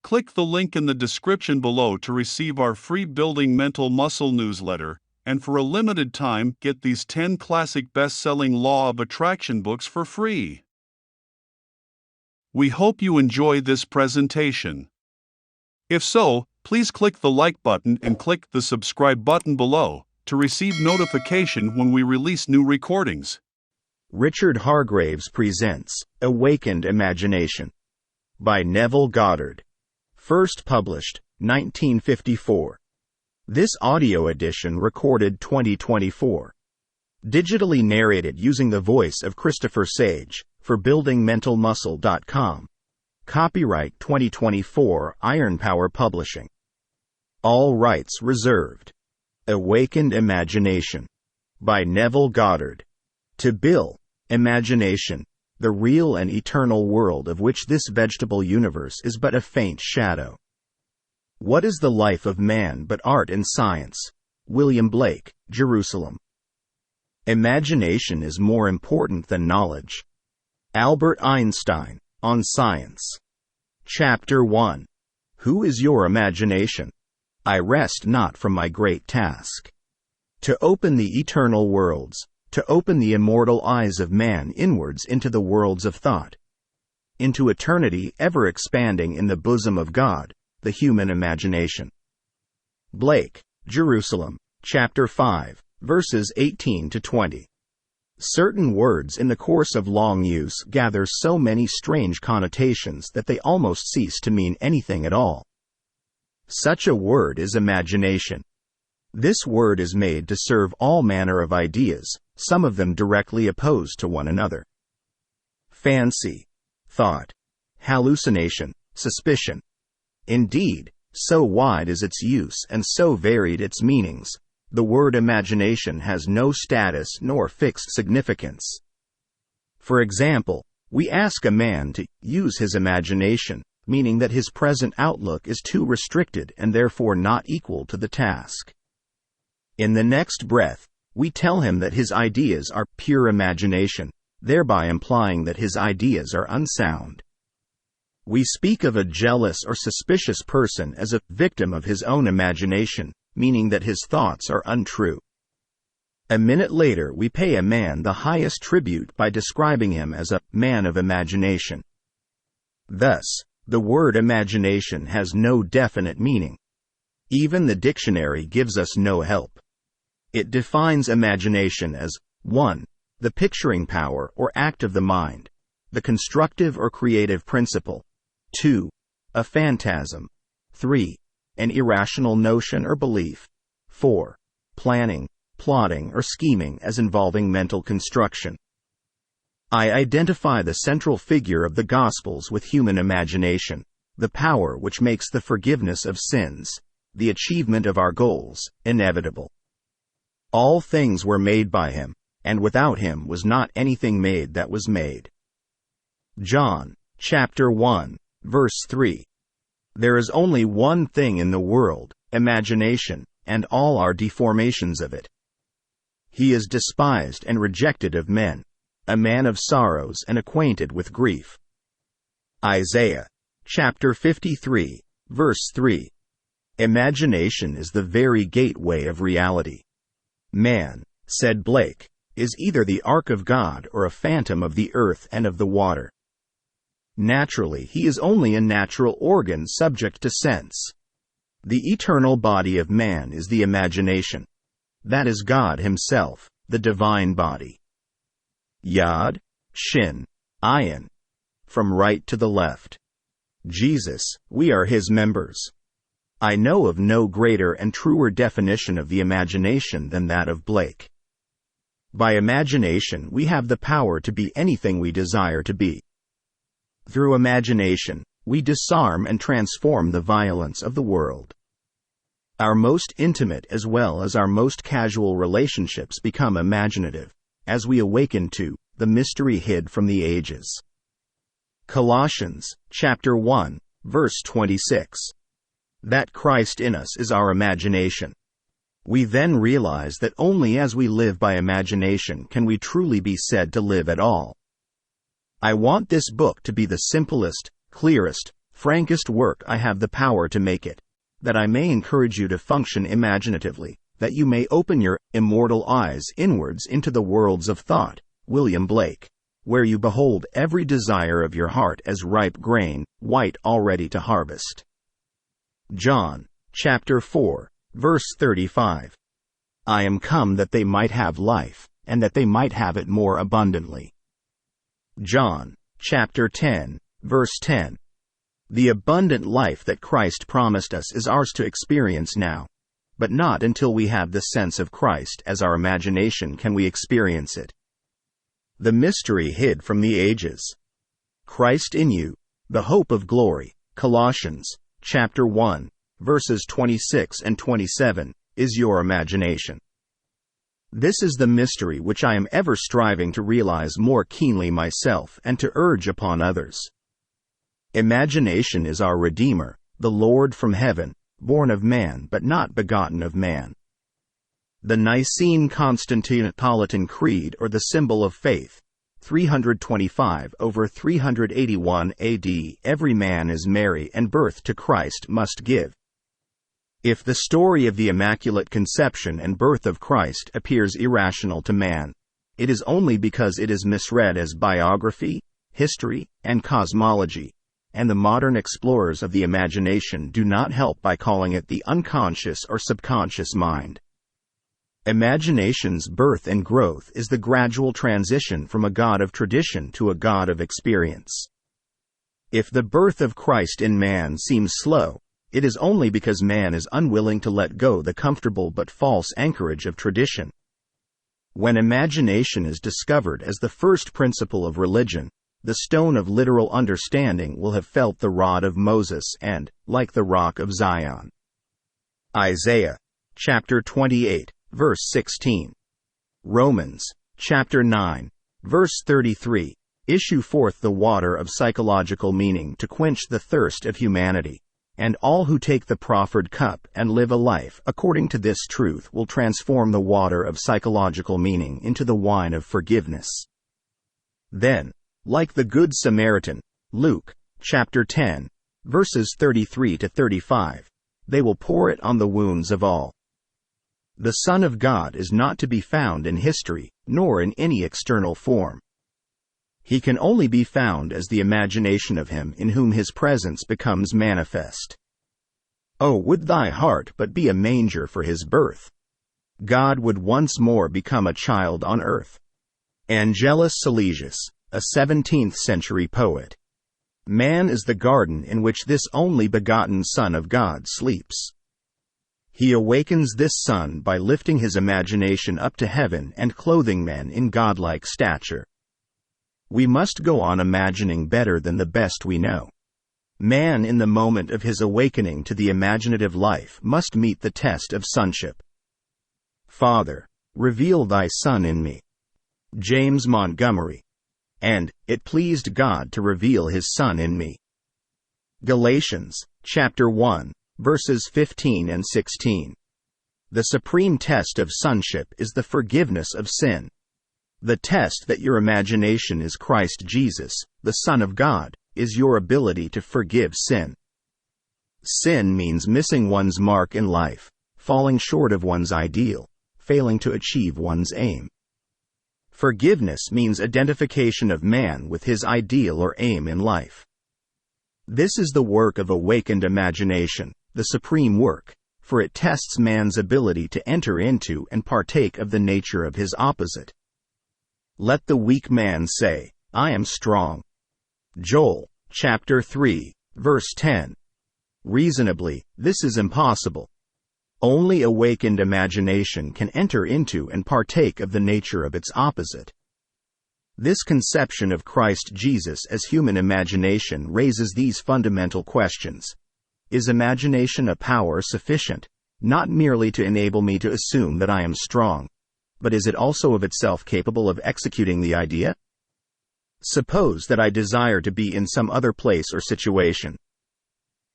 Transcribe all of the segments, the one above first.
Click the link in the description below to receive our free Building Mental Muscle newsletter, and for a limited time, get these 10 classic best-selling Law of Attraction books for free. We hope you enjoy this presentation. If so, please click the like button and click the subscribe button below to receive notification when we release new recordings. Richard Hargraves presents Awakened Imagination by Neville Goddard. First published, 1954. This audio edition recorded 2024. Digitally narrated using the voice of Christopher Sage for BuildingMentalMuscle.com. Copyright 2024 Iron Power Publishing. All rights reserved. Awakened Imagination by Neville Goddard. To build imagination, the real and eternal world of which this vegetable universe is but a faint shadow. What is the life of man but art and science? William Blake, Jerusalem. Imagination is more important than knowledge. Albert Einstein, on Science. Chapter 1. Who is your imagination? I rest not from my great task. To open the eternal worlds, to open the immortal eyes of man inwards into the worlds of thought, into eternity ever expanding in the bosom of God, the human imagination. Blake, Jerusalem, chapter 5, verses 18 to 20. Certain words in the course of long use gather so many strange connotations that they almost cease to mean anything at all. Such a word is imagination. This word is made to serve all manner of ideas, some of them directly opposed to one another. Fancy, thought, hallucination, suspicion. Indeed, so wide is its use and so varied its meanings, the word imagination has no status nor fixed significance. For example, we ask a man to use his imagination, meaning that his present outlook is too restricted and therefore not equal to the task. In the next breath, we tell him that his ideas are pure imagination, thereby implying that his ideas are unsound. We speak of a jealous or suspicious person as a victim of his own imagination, meaning that his thoughts are untrue. A minute later, we pay a man the highest tribute by describing him as a man of imagination. Thus, the word imagination has no definite meaning. Even the dictionary gives us no help. It defines imagination as 1. The picturing power or act of the mind, the constructive or creative principle. 2. A phantasm. 3. An irrational notion or belief. 4. Planning, plotting, or scheming as involving mental construction. I identify the central figure of the Gospels with human imagination, the power which makes the forgiveness of sins, the achievement of our goals, inevitable. All things were made by him, and without him was not anything made that was made. John, chapter 1, verse 3. There is only one thing in the world, imagination, and all are deformations of it. He is despised and rejected of men, a man of sorrows and acquainted with grief. Isaiah, chapter 53, verse 3. Imagination is the very gateway of reality. Man, said Blake, is either the ark of God or a phantom of the earth and of the water. Naturally, he is only a natural organ subject to sense. The eternal body of man is the imagination. That is God himself, the divine body. Yod, Shin, Ayin. From right to the left. Jesus, we are his members. I know of no greater and truer definition of the imagination than that of Blake. By imagination, we have the power to be anything we desire to be. Through imagination, we disarm and transform the violence of the world. Our most intimate as well as our most casual relationships become imaginative, as we awaken to the mystery hid from the ages. Colossians, chapter 1, verse 26. That Christ in us is our imagination. We then realize that only as we live by imagination can we truly be said to live at all. I want this book to be the simplest, clearest, frankest work I have the power to make it, that I may encourage you to function imaginatively, that you may open your immortal eyes inwards into the worlds of thought, William Blake, where you behold every desire of your heart as ripe grain, white already to harvest. John, chapter 4, verse 35. I am come that they might have life, and that they might have it more abundantly. John, chapter 10, verse 10. The abundant life that Christ promised us is ours to experience now, but not until we have the sense of Christ as our imagination can we experience it. The mystery hid from the ages. Christ in you, the hope of glory, Colossians, chapter 1, verses 26 and 27, is your imagination. This is the mystery which I am ever striving to realize more keenly myself and to urge upon others. Imagination is our Redeemer, the Lord from heaven, born of man but not begotten of man. The Nicene-Constantinopolitan Creed, or the symbol of faith, 325 over 381 AD. Every man is Mary and birth to Christ must give. If the story of the Immaculate Conception and birth of Christ appears irrational to man, it is only because it is misread as biography, history, and cosmology, and the modern explorers of the imagination do not help by calling it the unconscious or subconscious mind. Imagination's birth and growth is the gradual transition from a God of tradition to a God of experience. If the birth of Christ in man seems slow, it is only because man is unwilling to let go the comfortable but false anchorage of tradition. When imagination is discovered as the first principle of religion, the stone of literal understanding will have felt the rod of Moses and, like the rock of Zion. Isaiah, chapter 28, verse 16. Romans, chapter 9, verse 33, issue forth the water of psychological meaning to quench the thirst of humanity, and all who take the proffered cup and live a life according to this truth will transform the water of psychological meaning into the wine of forgiveness. Then, like the Good Samaritan, Luke, chapter 10, verses 33 to 35, they will pour it on the wounds of all. The Son of God is not to be found in history, nor in any external form. He can only be found as the imagination of him in whom his presence becomes manifest. Oh, would thy heart but be a manger for his birth! God would once more become a child on earth. Angelus Silesius, a 17th-century poet. Man is the garden in which this only begotten Son of God sleeps. He awakens this Son by lifting his imagination up to heaven and clothing men in godlike stature. We must go on imagining better than the best we know. Man in the moment of his awakening to the imaginative life must meet the test of sonship. Father, reveal thy Son in me. James Montgomery. And, it pleased God to reveal his Son in me. Galatians, chapter 1, verses 15 and 16. The supreme test of sonship is the forgiveness of sin. The test that your imagination is Christ Jesus, the Son of God, is your ability to forgive sin. Sin means missing one's mark in life, falling short of one's ideal, failing to achieve one's aim. Forgiveness means identification of man with his ideal or aim in life. This is the work of awakened imagination, the supreme work, for it tests man's ability to enter into and partake of the nature of his opposite. Let the weak man say, I am strong. Joel, chapter 3, verse 10. Reasonably, this is impossible. Only awakened imagination can enter into and partake of the nature of its opposite. This conception of Christ Jesus as human imagination raises these fundamental questions. Is imagination a power sufficient, not merely to enable me to assume that I am strong, but is it also of itself capable of executing the idea? Suppose that I desire to be in some other place or situation.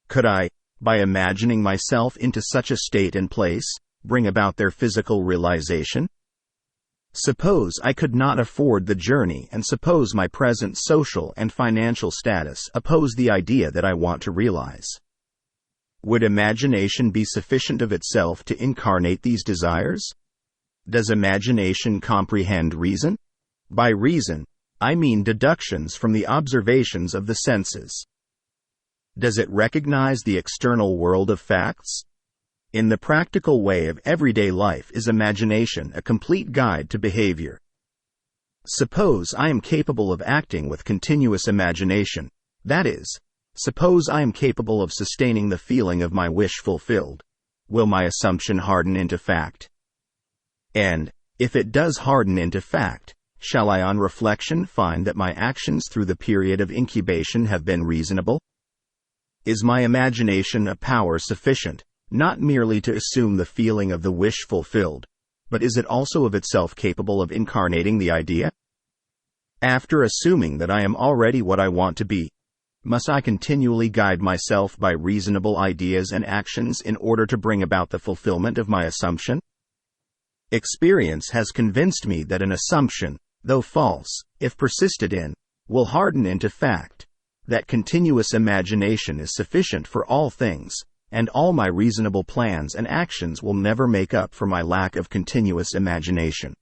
Could I, by imagining myself into such a state and place, bring about their physical realization? Suppose I could not afford the journey, and suppose my present social and financial status oppose the idea that I want to realize. Would imagination be sufficient of itself to incarnate these desires? Does imagination comprehend reason? By reason, I mean deductions from the observations of the senses. Does it recognize the external world of facts? In the practical way of everyday life, is imagination a complete guide to behavior? Suppose I am capable of acting with continuous imagination, that is, suppose I am capable of sustaining the feeling of my wish fulfilled. Will my assumption harden into fact? And, if it does harden into fact, shall I on reflection find that my actions through the period of incubation have been reasonable? Is my imagination a power sufficient, not merely to assume the feeling of the wish fulfilled, but is it also of itself capable of incarnating the idea? After assuming that I am already what I want to be, must I continually guide myself by reasonable ideas and actions in order to bring about the fulfillment of my assumption? Experience has convinced me that an assumption, though false, if persisted in, will harden into fact, that continuous imagination is sufficient for all things, and all my reasonable plans and actions will never make up for my lack of continuous imagination.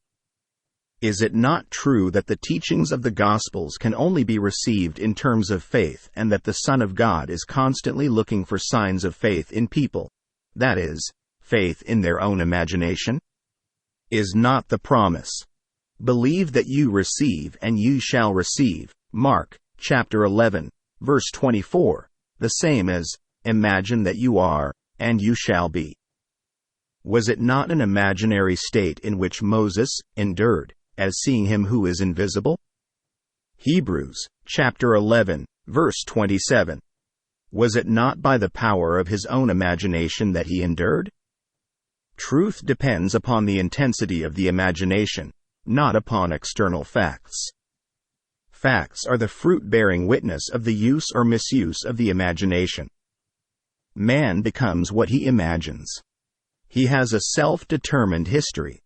Is it not true that the teachings of the Gospels can only be received in terms of faith, and that the Son of God is constantly looking for signs of faith in people, that is, faith in their own imagination? Is not the promise, "Believe that you receive and you shall receive," Mark, chapter 11, verse 24, the same as, "Imagine that you are, and you shall be"? Was it not an imaginary state in which Moses endured, as seeing him who is invisible? Hebrews, chapter 11, verse 27. Was it not by the power of his own imagination that he endured? Truth depends upon the intensity of the imagination, not upon external facts. Facts are the fruit-bearing witness of the use or misuse of the imagination. Man becomes what he imagines. He has a self-determined history.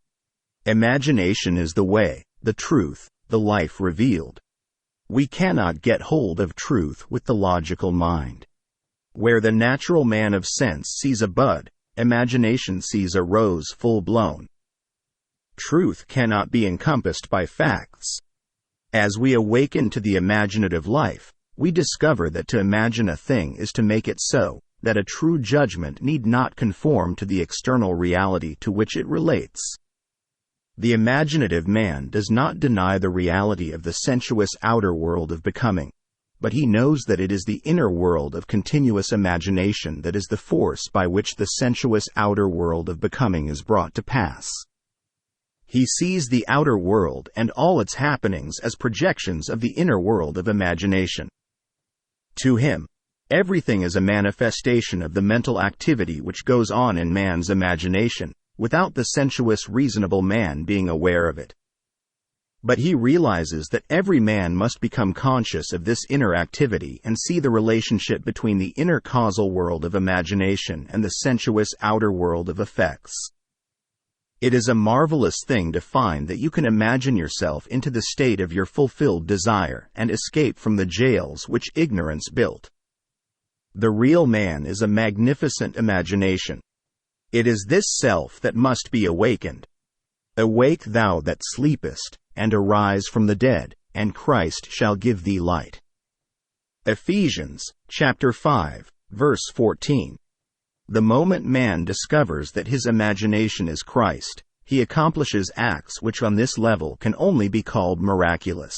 Imagination is the way, the truth, the life revealed. We cannot get hold of truth with the logical mind. Where the natural man of sense sees a bud, imagination sees a rose full-blown. Truth cannot be encompassed by facts. As we awaken to the imaginative life, we discover that to imagine a thing is to make it so, that a true judgment need not conform to the external reality to which it relates. The imaginative man does not deny the reality of the sensuous outer world of becoming, but he knows that it is the inner world of continuous imagination that is the force by which the sensuous outer world of becoming is brought to pass. He sees the outer world and all its happenings as projections of the inner world of imagination. To him, everything is a manifestation of the mental activity which goes on in man's imagination, without the sensuous reasonable man being aware of it. But he realizes that every man must become conscious of this inner activity and see the relationship between the inner causal world of imagination and the sensuous outer world of effects. It is a marvelous thing to find that you can imagine yourself into the state of your fulfilled desire and escape from the jails which ignorance built. The real man is a magnificent imagination. It is this self that must be awakened. Awake thou that sleepest, and arise from the dead, and Christ shall give thee light. Ephesians, chapter 5, verse 14. The moment man discovers that his imagination is Christ, he accomplishes acts which on this level can only be called miraculous.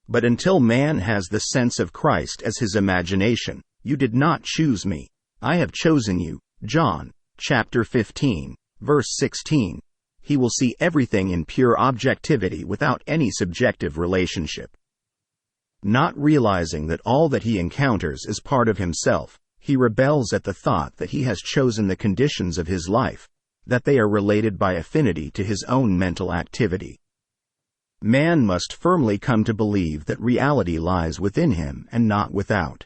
But until man has the sense of Christ as his imagination, "You did not choose me, I have chosen you," John, chapter 15, verse 16, he will see everything in pure objectivity without any subjective relationship. Not realizing that all that he encounters is part of himself, he rebels at the thought that he has chosen the conditions of his life, that they are related by affinity to his own mental activity. Man must firmly come to believe that reality lies within him and not without.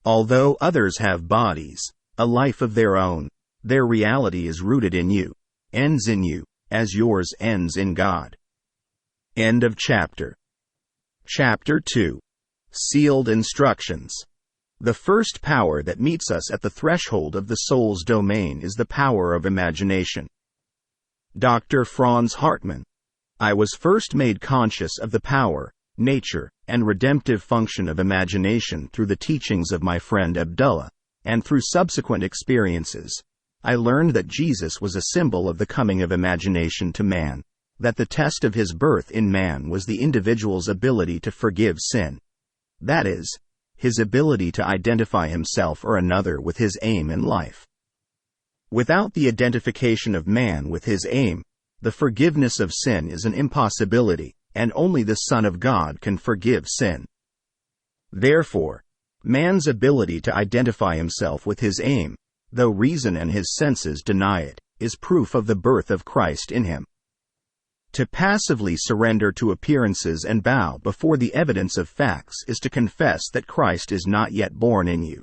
Although others have bodies, a life of their own, their reality is rooted in you, ends in you, as yours ends in God. End of chapter. Chapter 2. Sealed Instructions. The first power that meets us at the threshold of the soul's domain is the power of imagination. Dr. Franz Hartmann. I was first made conscious of the power, nature, and redemptive function of imagination through the teachings of my friend Abdullah, and through subsequent experiences. I learned that Jesus was a symbol of the coming of imagination to man, that the test of his birth in man was the individual's ability to forgive sin. That is, his ability to identify himself or another with his aim in life. Without the identification of man with his aim, the forgiveness of sin is an impossibility, and only the Son of God can forgive sin. Therefore, man's ability to identify himself with his aim, though reason and his senses deny it, is proof of the birth of Christ in him. To passively surrender to appearances and bow before the evidence of facts is to confess that Christ is not yet born in you.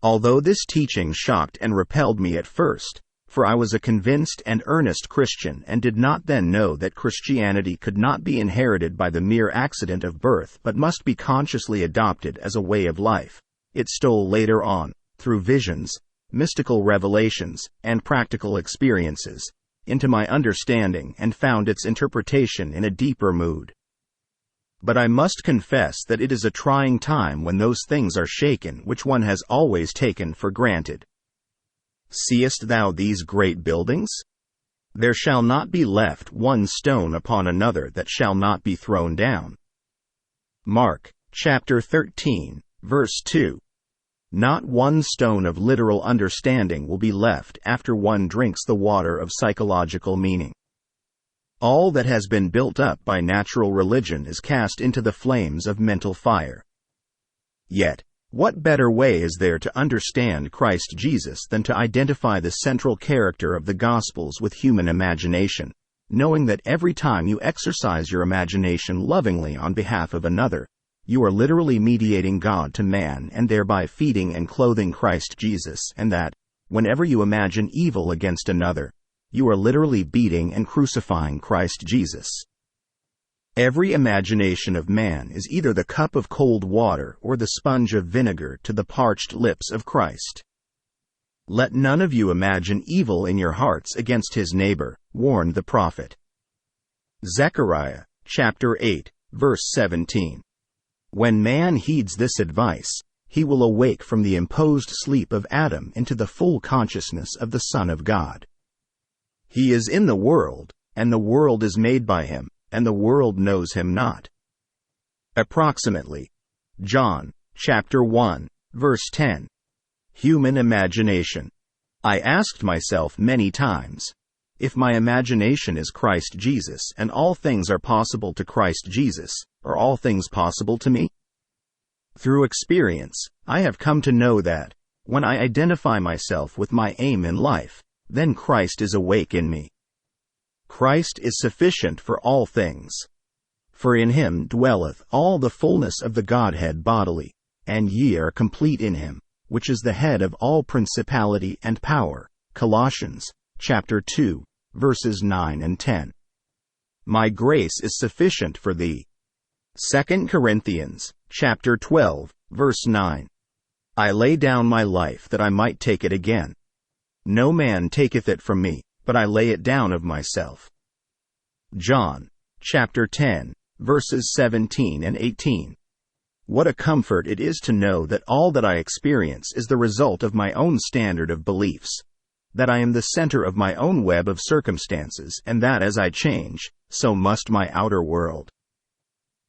Although this teaching shocked and repelled me at first, for I was a convinced and earnest Christian and did not then know that Christianity could not be inherited by the mere accident of birth but must be consciously adopted as a way of life, it stole later on, through visions, mystical revelations, and practical experiences, into my understanding and found its interpretation in a deeper mood. But I must confess that it is a trying time when those things are shaken which one has always taken for granted. Seest thou these great buildings? There shall not be left one stone upon another that shall not be thrown down. Mark, chapter 13, verse 2. Not one stone of literal understanding will be left after one drinks the water of psychological meaning. All that has been built up by natural religion is cast into the flames of mental fire. Yet, what better way is there to understand Christ Jesus than to identify the central character of the Gospels with human imagination, knowing that every time you exercise your imagination lovingly on behalf of another, you are literally mediating God to man and thereby feeding and clothing Christ Jesus, and that, whenever you imagine evil against another, you are literally beating and crucifying Christ Jesus. Every imagination of man is either the cup of cold water or the sponge of vinegar to the parched lips of Christ. Let none of you imagine evil in your hearts against his neighbor, warned the prophet. Zechariah, chapter 8, verse 17. When man heeds this advice, he will awake from the imposed sleep of Adam into the full consciousness of the Son of God. He is in the world, and the world is made by him, and the world knows him not. Approximately. John, chapter 1, verse 10. Human imagination. I asked myself many times, if my imagination is Christ Jesus and all things are possible to Christ Jesus, are all things possible to me? Through experience, I have come to know that, when I identify myself with my aim in life, then Christ is awake in me. Christ is sufficient for all things. For in him dwelleth all the fullness of the Godhead bodily, and ye are complete in him, which is the head of all principality and power. Colossians, chapter 2, verses 9 and 10. My grace is sufficient for thee. 2 Corinthians, chapter 12, verse 9. I lay down my life that I might take it again. No man taketh it from me, but I lay it down of myself. John, chapter 10, verses 17 and 18. What a comfort it is to know that all that I experience is the result of my own standard of beliefs, that I am the center of my own web of circumstances, and that as I change, so must my outer world.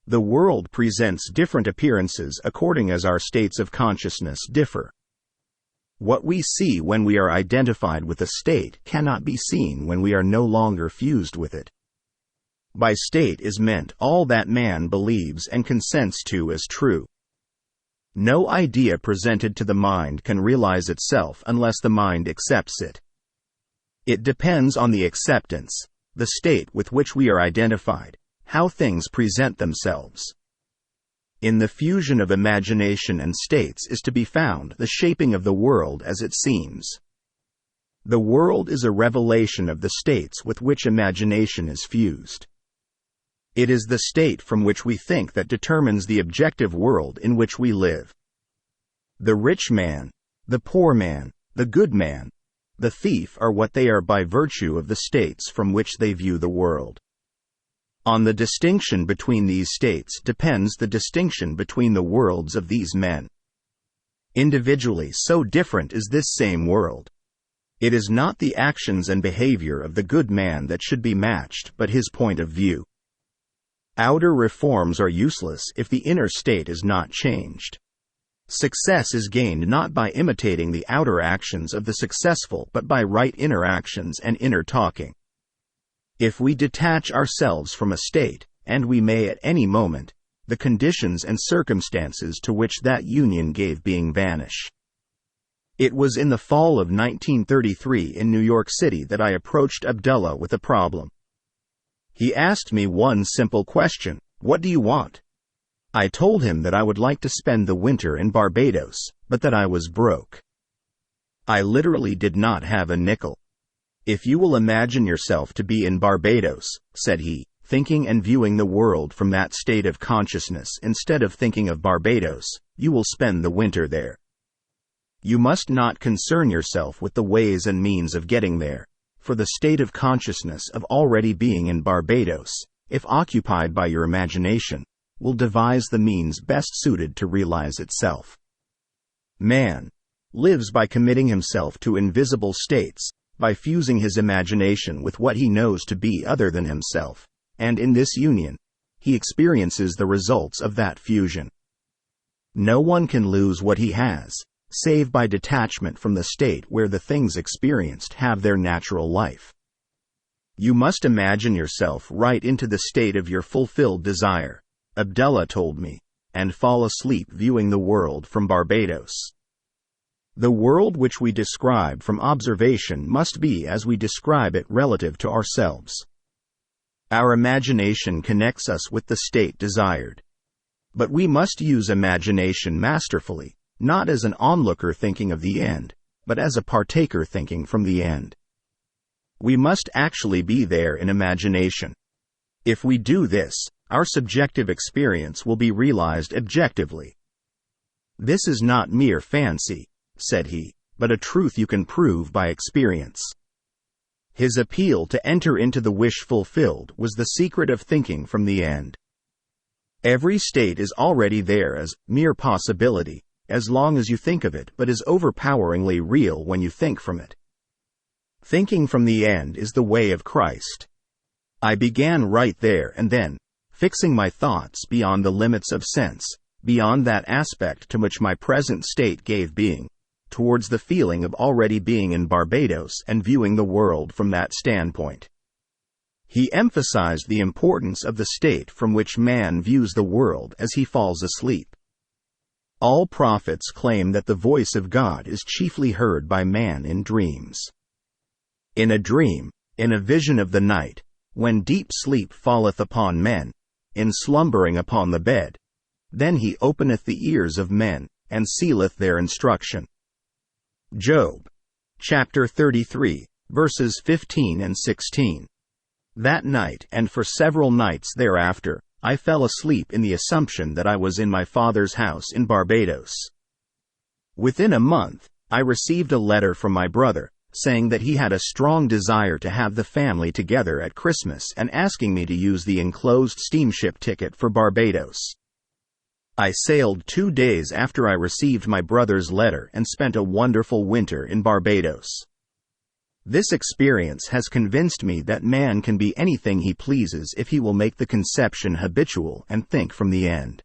The world presents different appearances according as our states of consciousness differ. What we see when we are identified with a state cannot be seen when we are no longer fused with it. By state is meant all that man believes and consents to as true. No idea presented to the mind can realize itself unless the mind accepts it. It depends on the acceptance, the state with which we are identified, how things present themselves. In the fusion of imagination and states is to be found the shaping of the world as it seems. The world is a revelation of the states with which imagination is fused. It is the state from which we think that determines the objective world in which we live. The rich man, the poor man, the good man, the thief are what they are by virtue of the states from which they view the world. On the distinction between these states depends the distinction between the worlds of these men. Individually, so different is this same world. It is not the actions and behavior of the good man that should be matched, but his point of view. Outer reforms are useless if the inner state is not changed. Success is gained not by imitating the outer actions of the successful but by right inner actions and inner talking. If we detach ourselves from a state, and we may at any moment, the conditions and circumstances to which that union gave being vanish. It was in the fall of 1933 in New York City that I approached Abdullah with a problem. He asked me one simple question: "What do you want?" I told him that I would like to spend the winter in Barbados, but that I was broke. I literally did not have a nickel. "If you will imagine yourself to be in Barbados," said he, "thinking and viewing the world from that state of consciousness instead of thinking of Barbados, you will spend the winter there. You must not concern yourself with the ways and means of getting there, for the state of consciousness of already being in Barbados, if occupied by your imagination, will devise the means best suited to realize itself. Man lives by committing himself to invisible states, by fusing his imagination with what he knows to be other than himself, and in this union, he experiences the results of that fusion. No one can lose what he has, save by detachment from the state where the things experienced have their natural life. You must imagine yourself right into the state of your fulfilled desire," Abdullah told me, "and fall asleep viewing the world from Barbados. The world which we describe from observation must be as we describe it relative to ourselves. Our imagination connects us with the state desired. But we must use imagination masterfully, not as an onlooker thinking of the end, but as a partaker thinking from the end. We must actually be there in imagination. If we do this, our subjective experience will be realized objectively. This is not mere fancy," said he, "but a truth you can prove by experience." His appeal to enter into the wish fulfilled was the secret of thinking from the end. Every state is already there as mere possibility, as long as you think of it, but is overpoweringly real when you think from it. Thinking from the end is the way of Christ. I began right there and then, fixing my thoughts beyond the limits of sense, beyond that aspect to which my present state gave being, towards the feeling of already being in Barbados and viewing the world from that standpoint. He emphasized the importance of the state from which man views the world as he falls asleep. All prophets claim that the voice of God is chiefly heard by man in dreams. In a dream, in a vision of the night, when deep sleep falleth upon men, in slumbering upon the bed, then he openeth the ears of men, and sealeth their instruction. Job, chapter 33, verses 15 and 16. That night and for several nights thereafter, I fell asleep in the assumption that I was in my father's house in Barbados. Within a month, I received a letter from my brother, saying that he had a strong desire to have the family together at Christmas and asking me to use the enclosed steamship ticket for Barbados. I sailed 2 days after I received my brother's letter and spent a wonderful winter in Barbados. This experience has convinced me that man can be anything he pleases if he will make the conception habitual and think from the end.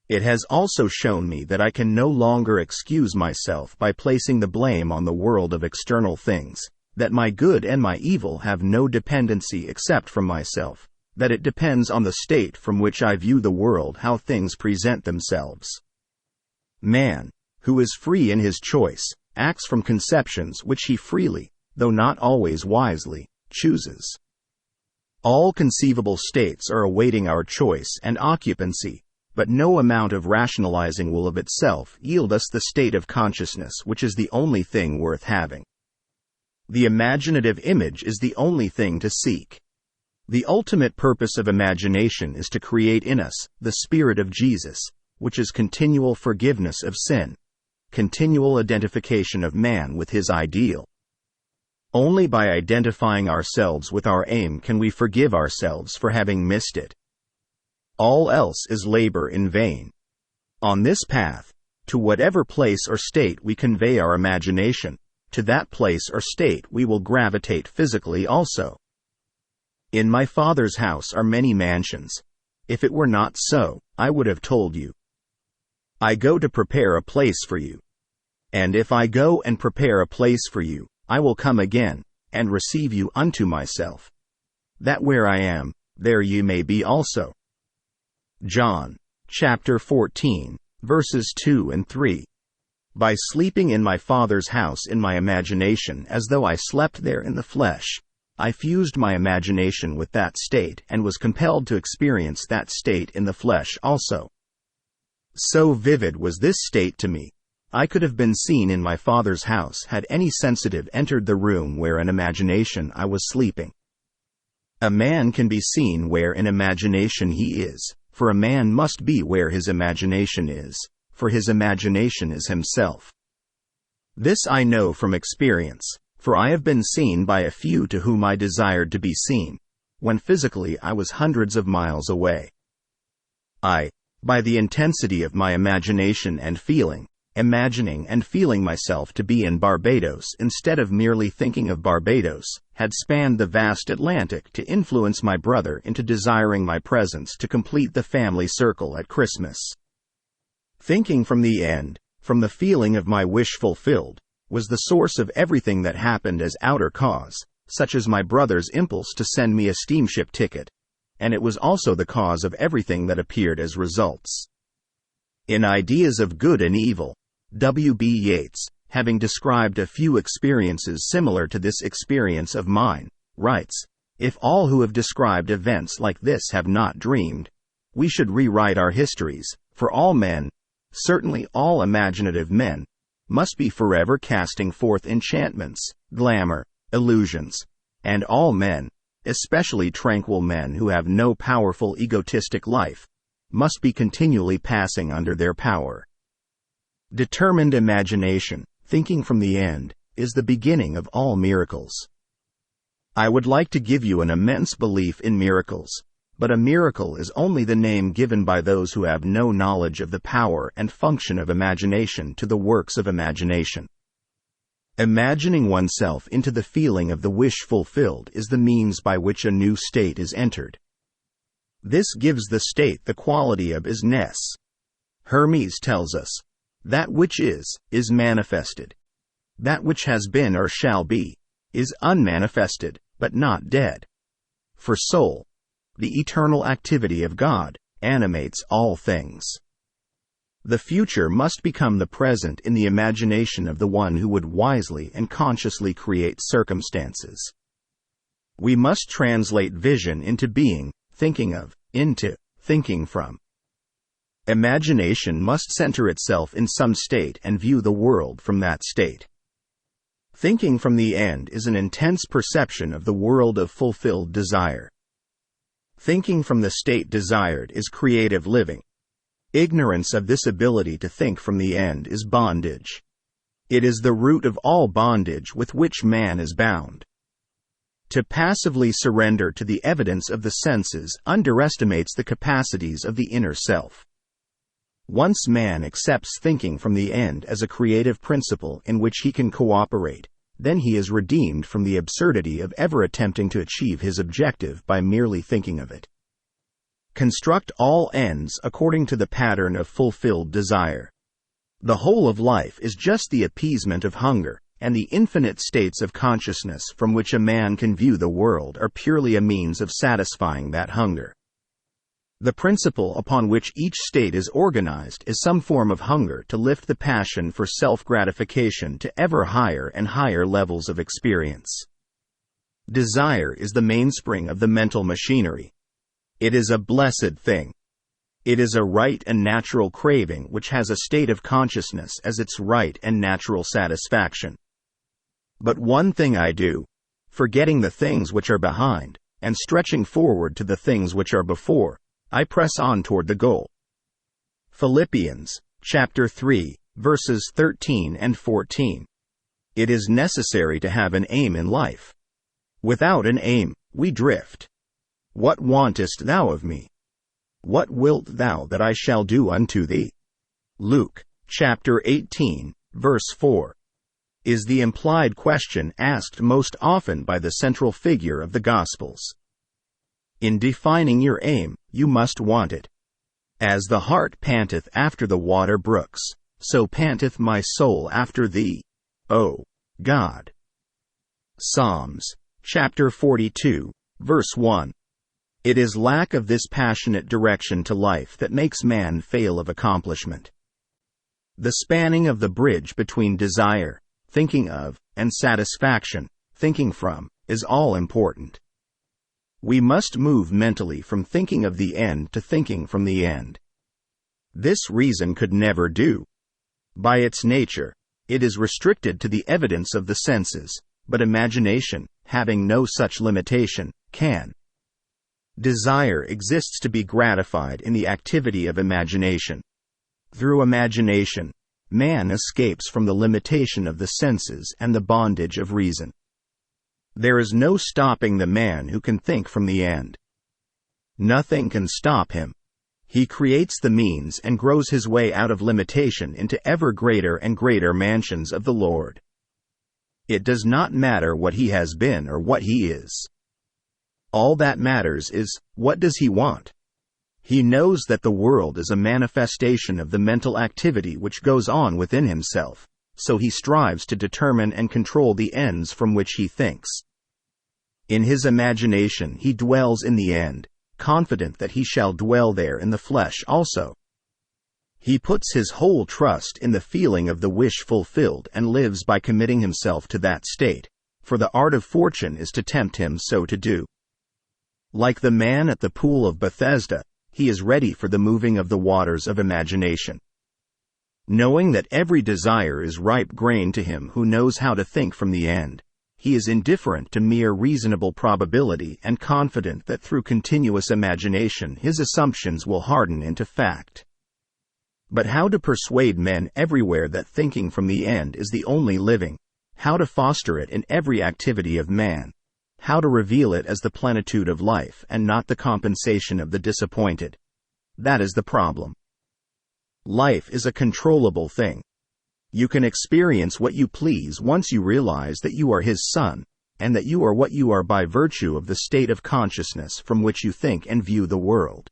It has also shown me that I can no longer excuse myself by placing the blame on the world of external things, that my good and my evil have no dependency except from myself, that it depends on the state from which I view the world how things present themselves. Man, who is free in his choice, acts from conceptions which he freely, though not always wisely, chooses. All conceivable states are awaiting our choice and occupancy, but no amount of rationalizing will of itself yield us the state of consciousness which is the only thing worth having. The imaginative image is the only thing to seek. The ultimate purpose of imagination is to create in us the Spirit of Jesus, which is continual forgiveness of sin, continual identification of man with his ideal. Only by identifying ourselves with our aim can we forgive ourselves for having missed it. All else is labor in vain. On this path, to whatever place or state we convey our imagination, to that place or state we will gravitate physically also. In my Father's house are many mansions. If it were not so, I would have told you. I go to prepare a place for you. And if I go and prepare a place for you, I will come again, and receive you unto myself, that where I am, there ye may be also. John, chapter 14, verses 2 and 3. By sleeping in my Father's house in my imagination as though I slept there in the flesh, I fused my imagination with that state and was compelled to experience that state in the flesh also. So vivid was this state to me, I could have been seen in my Father's house had any sensitive entered the room where in imagination I was sleeping. A man can be seen where in imagination he is, for a man must be where his imagination is, for his imagination is himself. This I know from experience, for I have been seen by a few to whom I desired to be seen, when physically I was hundreds of miles away. I, by the intensity of my imagination and feeling, imagining and feeling myself to be in Barbados instead of merely thinking of Barbados, had spanned the vast Atlantic to influence my brother into desiring my presence to complete the family circle at Christmas. Thinking from the end, from the feeling of my wish fulfilled, was the source of everything that happened as outer cause, such as my brother's impulse to send me a steamship ticket, and it was also the cause of everything that appeared as results. In Ideas of Good and Evil, W.B. Yeats, having described a few experiences similar to this experience of mine, writes, "If all who have described events like this have not dreamed, we should rewrite our histories, for all men, certainly all imaginative men, must be forever casting forth enchantments, glamour, illusions, and all men, especially tranquil men who have no powerful egotistic life, must be continually passing under their power." Determined imagination, thinking from the end, is the beginning of all miracles. I would like to give you an immense belief in miracles, but a miracle is only the name given by those who have no knowledge of the power and function of imagination to the works of imagination. Imagining oneself into the feeling of the wish fulfilled is the means by which a new state is entered. This gives the state the quality of isness. Hermes tells us, "That which is manifested. That which has been or shall be, is unmanifested, but not dead." For soul, the eternal activity of God, animates all things. The future must become the present in the imagination of the one who would wisely and consciously create circumstances. We must translate vision into being, thinking of, into, thinking from. Imagination must center itself in some state and view the world from that state. Thinking from the end is an intense perception of the world of fulfilled desire. Thinking from the state desired is creative living. Ignorance of this ability to think from the end is bondage. It is the root of all bondage with which man is bound. To passively surrender to the evidence of the senses underestimates the capacities of the inner self. Once man accepts thinking from the end as a creative principle in which he can cooperate, then he is redeemed from the absurdity of ever attempting to achieve his objective by merely thinking of it. Construct all ends according to the pattern of fulfilled desire. The whole of life is just the appeasement of hunger, and the infinite states of consciousness from which a man can view the world are purely a means of satisfying that hunger. The principle upon which each state is organized is some form of hunger to lift the passion for self-gratification to ever higher and higher levels of experience. Desire is the mainspring of the mental machinery. It is a blessed thing. It is a right and natural craving which has a state of consciousness as its right and natural satisfaction. But one thing I do, forgetting the things which are behind, and stretching forward to the things which are before, I press on toward the goal. Philippians, chapter 3, verses 13 and 14. It is necessary to have an aim in life. Without an aim, we drift. What wantest thou of me? What wilt thou that I shall do unto thee? Luke, chapter 18, verse 4. Is the implied question asked most often by the central figure of the Gospels. In defining your aim, you must want it. As the hart panteth after the water brooks, so panteth my soul after thee, O God. Psalms, chapter 42, verse 1. It is lack of this passionate direction to life that makes man fail of accomplishment. The spanning of the bridge between desire, thinking of, and satisfaction, thinking from, is all important. We must move mentally from thinking of the end to thinking from the end. This reason could never do. By its nature, it is restricted to the evidence of the senses, but imagination, having no such limitation, can. Desire exists to be gratified in the activity of imagination. Through imagination, man escapes from the limitation of the senses and the bondage of reason. There is no stopping the man who can think from the end. Nothing can stop him. He creates the means and grows his way out of limitation into ever greater and greater mansions of the Lord. It does not matter what he has been or what he is. All that matters is, what does he want? He knows that the world is a manifestation of the mental activity which goes on within himself, so he strives to determine and control the ends from which he thinks. In his imagination he dwells in the end, confident that he shall dwell there in the flesh also. He puts his whole trust in the feeling of the wish fulfilled and lives by committing himself to that state, for the art of fortune is to tempt him so to do. Like the man at the pool of Bethesda, he is ready for the moving of the waters of imagination. Knowing that every desire is ripe grain to him who knows how to think from the end, he is indifferent to mere reasonable probability and confident that through continuous imagination his assumptions will harden into fact. But how to persuade men everywhere that thinking from the end is the only living, how to foster it in every activity of man, how to reveal it as the plenitude of life and not the compensation of the disappointed. That is the problem. Life is a controllable thing. You can experience what you please once you realize that you are His Son, and that you are what you are by virtue of the state of consciousness from which you think and view the world.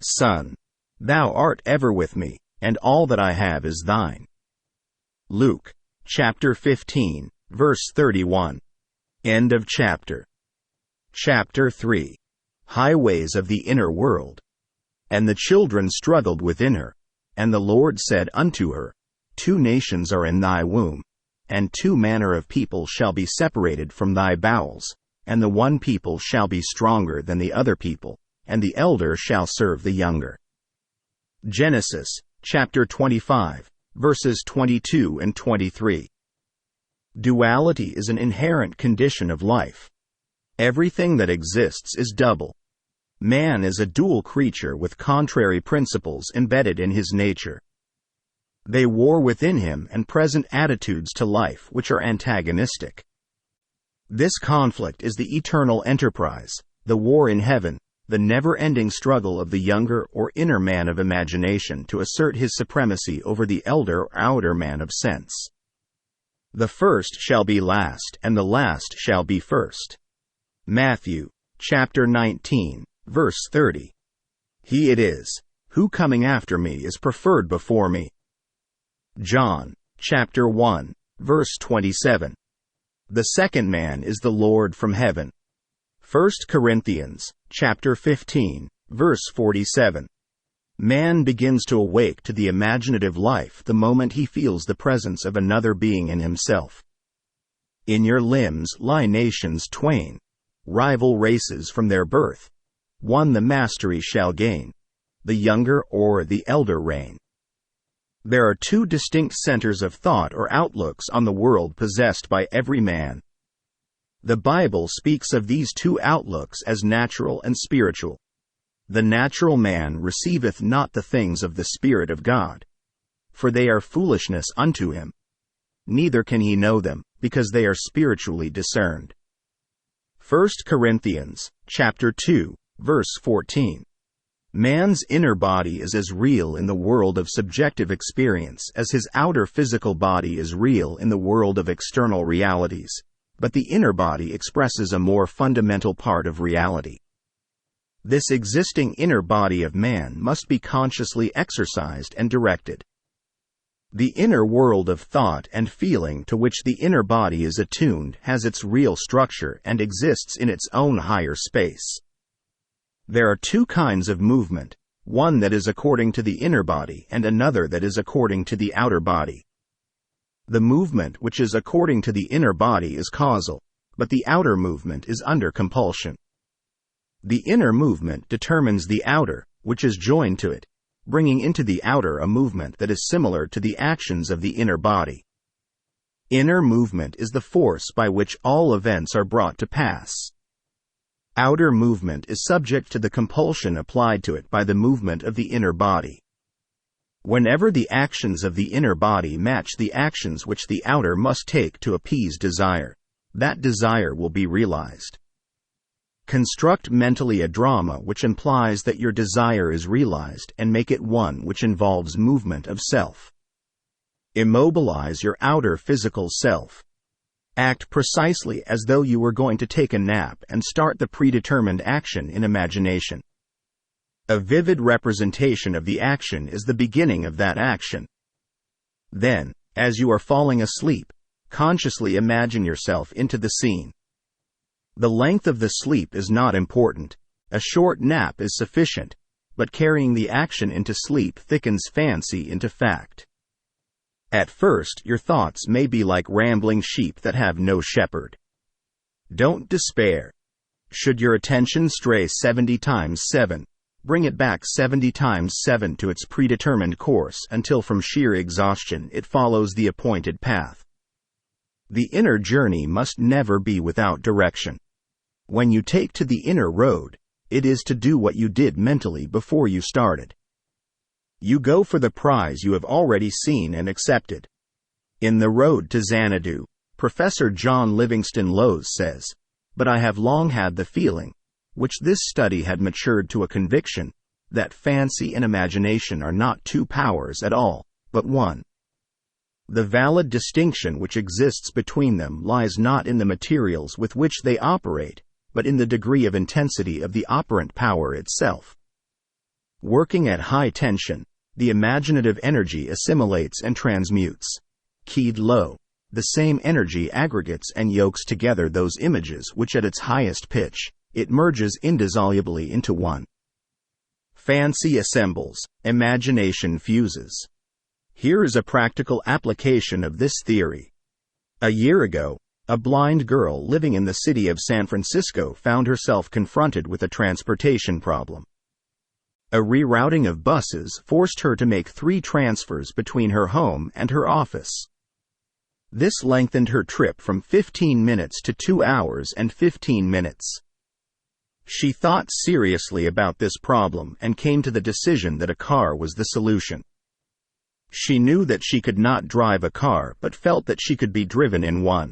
Son, thou art ever with me, and all that I have is thine. Luke, chapter 15, verse 31. End of chapter. Chapter 3. Highways of the inner world. And the children struggled within her. And the Lord said unto her, 2 nations are in thy womb, and 2 manner of people shall be separated from thy bowels, and the one people shall be stronger than the other people, and the elder shall serve the younger. Genesis, chapter 25, verses 22 and 23. Duality is an inherent condition of life. Everything that exists is double. Man is a dual creature with contrary principles embedded in his nature. They war within him and present attitudes to life which are antagonistic. This conflict is the eternal enterprise, the war in heaven, the never-ending struggle of the younger or inner man of imagination to assert his supremacy over the elder or outer man of sense. The first shall be last, and the last shall be first. Matthew, chapter 19, verse 30. He it is, who coming after me is preferred before me. John, chapter 1, verse 27. The second man is the Lord from heaven. 1 Corinthians, chapter 15, verse 47. Man begins to awake to the imaginative life the moment he feels the presence of another being in himself. In your limbs lie nations twain, rival races from their birth. One the mastery shall gain, the younger or the elder reign. There are two distinct centers of thought or outlooks on the world possessed by every man. The Bible speaks of these two outlooks as natural and spiritual. The natural man receiveth not the things of the Spirit of God, for they are foolishness unto him. Neither can he know them, because they are spiritually discerned. 1 Corinthians, chapter 2, verse 14. Man's inner body is as real in the world of subjective experience as his outer physical body is real in the world of external realities, but the inner body expresses a more fundamental part of reality. This existing inner body of man must be consciously exercised and directed. The inner world of thought and feeling to which the inner body is attuned has its real structure and exists in its own higher space. There are two kinds of movement, one that is according to the inner body and another that is according to the outer body. The movement which is according to the inner body is causal, but the outer movement is under compulsion. The inner movement determines the outer, which is joined to it, bringing into the outer a movement that is similar to the actions of the inner body. Inner movement is the force by which all events are brought to pass. Outer movement is subject to the compulsion applied to it by the movement of the inner body. Whenever the actions of the inner body match the actions which the outer must take to appease desire, that desire will be realized. Construct mentally a drama which implies that your desire is realized and make it one which involves movement of self. Immobilize your outer physical self. Act precisely as though you were going to take a nap and start the predetermined action in imagination. A vivid representation of the action is the beginning of that action. Then, as you are falling asleep, consciously imagine yourself into the scene. The length of the sleep is not important. A short nap is sufficient, but carrying the action into sleep thickens fancy into fact. At first, your thoughts may be like rambling sheep that have no shepherd. Don't despair. Should your attention stray 70 times 7, bring it back 70 times 7 to its predetermined course until from sheer exhaustion it follows the appointed path. The inner journey must never be without direction. When you take to the inner road, it is to do what you did mentally before you started. You go for the prize you have already seen and accepted. In The Road to Xanadu, Professor John Livingston Lowes says, "But I have long had the feeling, which this study had matured to a conviction, that fancy and imagination are not two powers at all, but one. The valid distinction which exists between them lies not in the materials with which they operate, but in the degree of intensity of the operant power itself. Working at high tension, the imaginative energy assimilates and transmutes. Keyed low, the same energy aggregates and yokes together those images which at its highest pitch, it merges indissolubly into one. Fancy assembles, imagination fuses." Here is a practical application of this theory. A year ago, a blind girl living in the city of San Francisco found herself confronted with a transportation problem. A rerouting of buses forced her to make 3 transfers between her home and her office. This lengthened her trip from 15 minutes to 2 hours and 15 minutes. She thought seriously about this problem and came to the decision that a car was the solution. She knew that she could not drive a car but felt that she could be driven in one.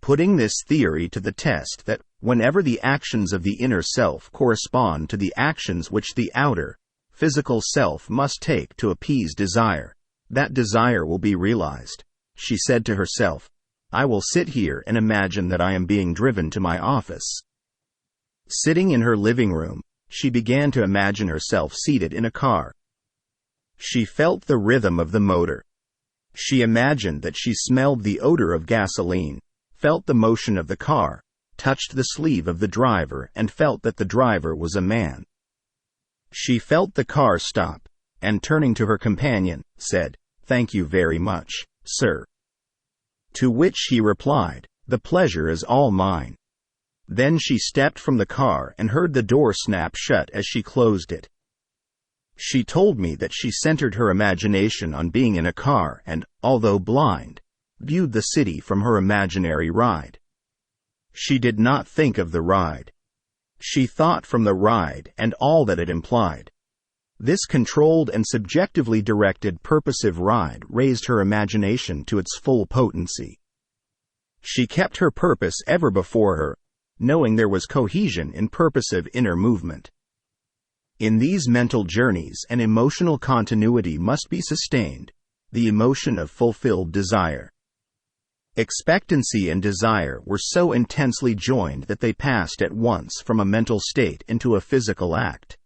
Putting this theory to the test, that whenever the actions of the inner self correspond to the actions which the outer, physical self must take to appease desire, that desire will be realized. She said to herself, "I will sit here and imagine that I am being driven to my office." Sitting in her living room, she began to imagine herself seated in a car. She felt the rhythm of the motor. She imagined that she smelled the odor of gasoline, felt the motion of the car, touched the sleeve of the driver and felt that the driver was a man. She felt the car stop, and turning to her companion, said, "Thank you very much, sir." To which he replied, "The pleasure is all mine." Then she stepped from the car and heard the door snap shut as she closed it. She told me that she centered her imagination on being in a car and, although blind, viewed the city from her imaginary ride. She did not think of the ride. She thought from the ride and all that it implied. This controlled and subjectively directed purposive ride raised her imagination to its full potency. She kept her purpose ever before her, knowing there was cohesion in purposive inner movement. In these mental journeys, an emotional continuity must be sustained, the emotion of fulfilled desire. Expectancy and desire were so intensely joined that they passed at once from a mental state into a physical act.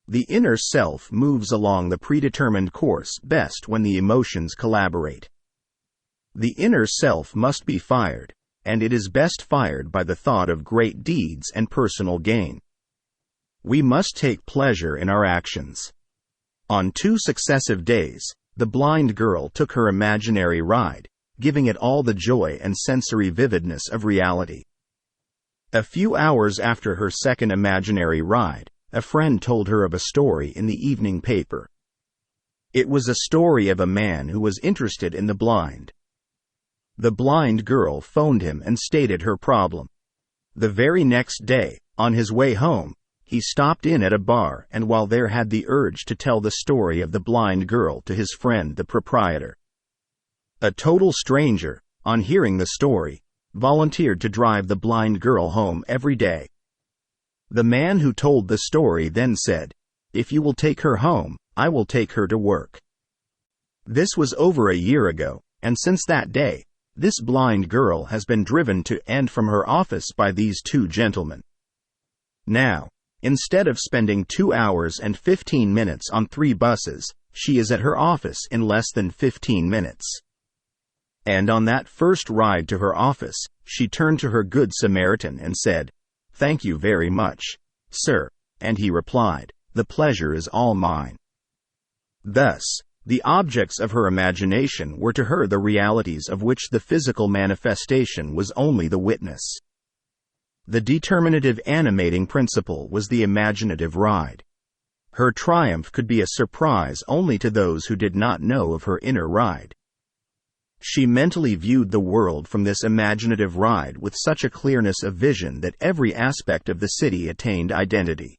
The inner self moves along the predetermined course best when the emotions collaborate. The inner self must be fired, and it is best fired by the thought of great deeds and personal gain. We must take pleasure in our actions. On 2 successive days, the blind girl took her imaginary ride, giving it all the joy and sensory vividness of reality. A few hours after her second imaginary ride, a friend told her of a story in the evening paper. It was a story of a man who was interested in the blind. The blind girl phoned him and stated her problem. The very next day, on his way home, he stopped in at a bar and while there had the urge to tell the story of the blind girl to his friend the proprietor. A total stranger, on hearing the story, volunteered to drive the blind girl home every day. The man who told the story then said, "If you will take her home, I will take her to work." This was over a year ago, and since that day, this blind girl has been driven to and from her office by these 2 gentlemen. Now, instead of spending 2 hours and 15 minutes on 3 buses, she is at her office in less than 15 minutes. And on that first ride to her office, she turned to her Good Samaritan and said, "Thank you very much, sir," and he replied, "The pleasure is all mine." Thus, the objects of her imagination were to her the realities of which the physical manifestation was only the witness. The determinative animating principle was the imaginative ride. Her triumph could be a surprise only to those who did not know of her inner ride. She mentally viewed the world from this imaginative ride with such a clearness of vision that every aspect of the city attained identity.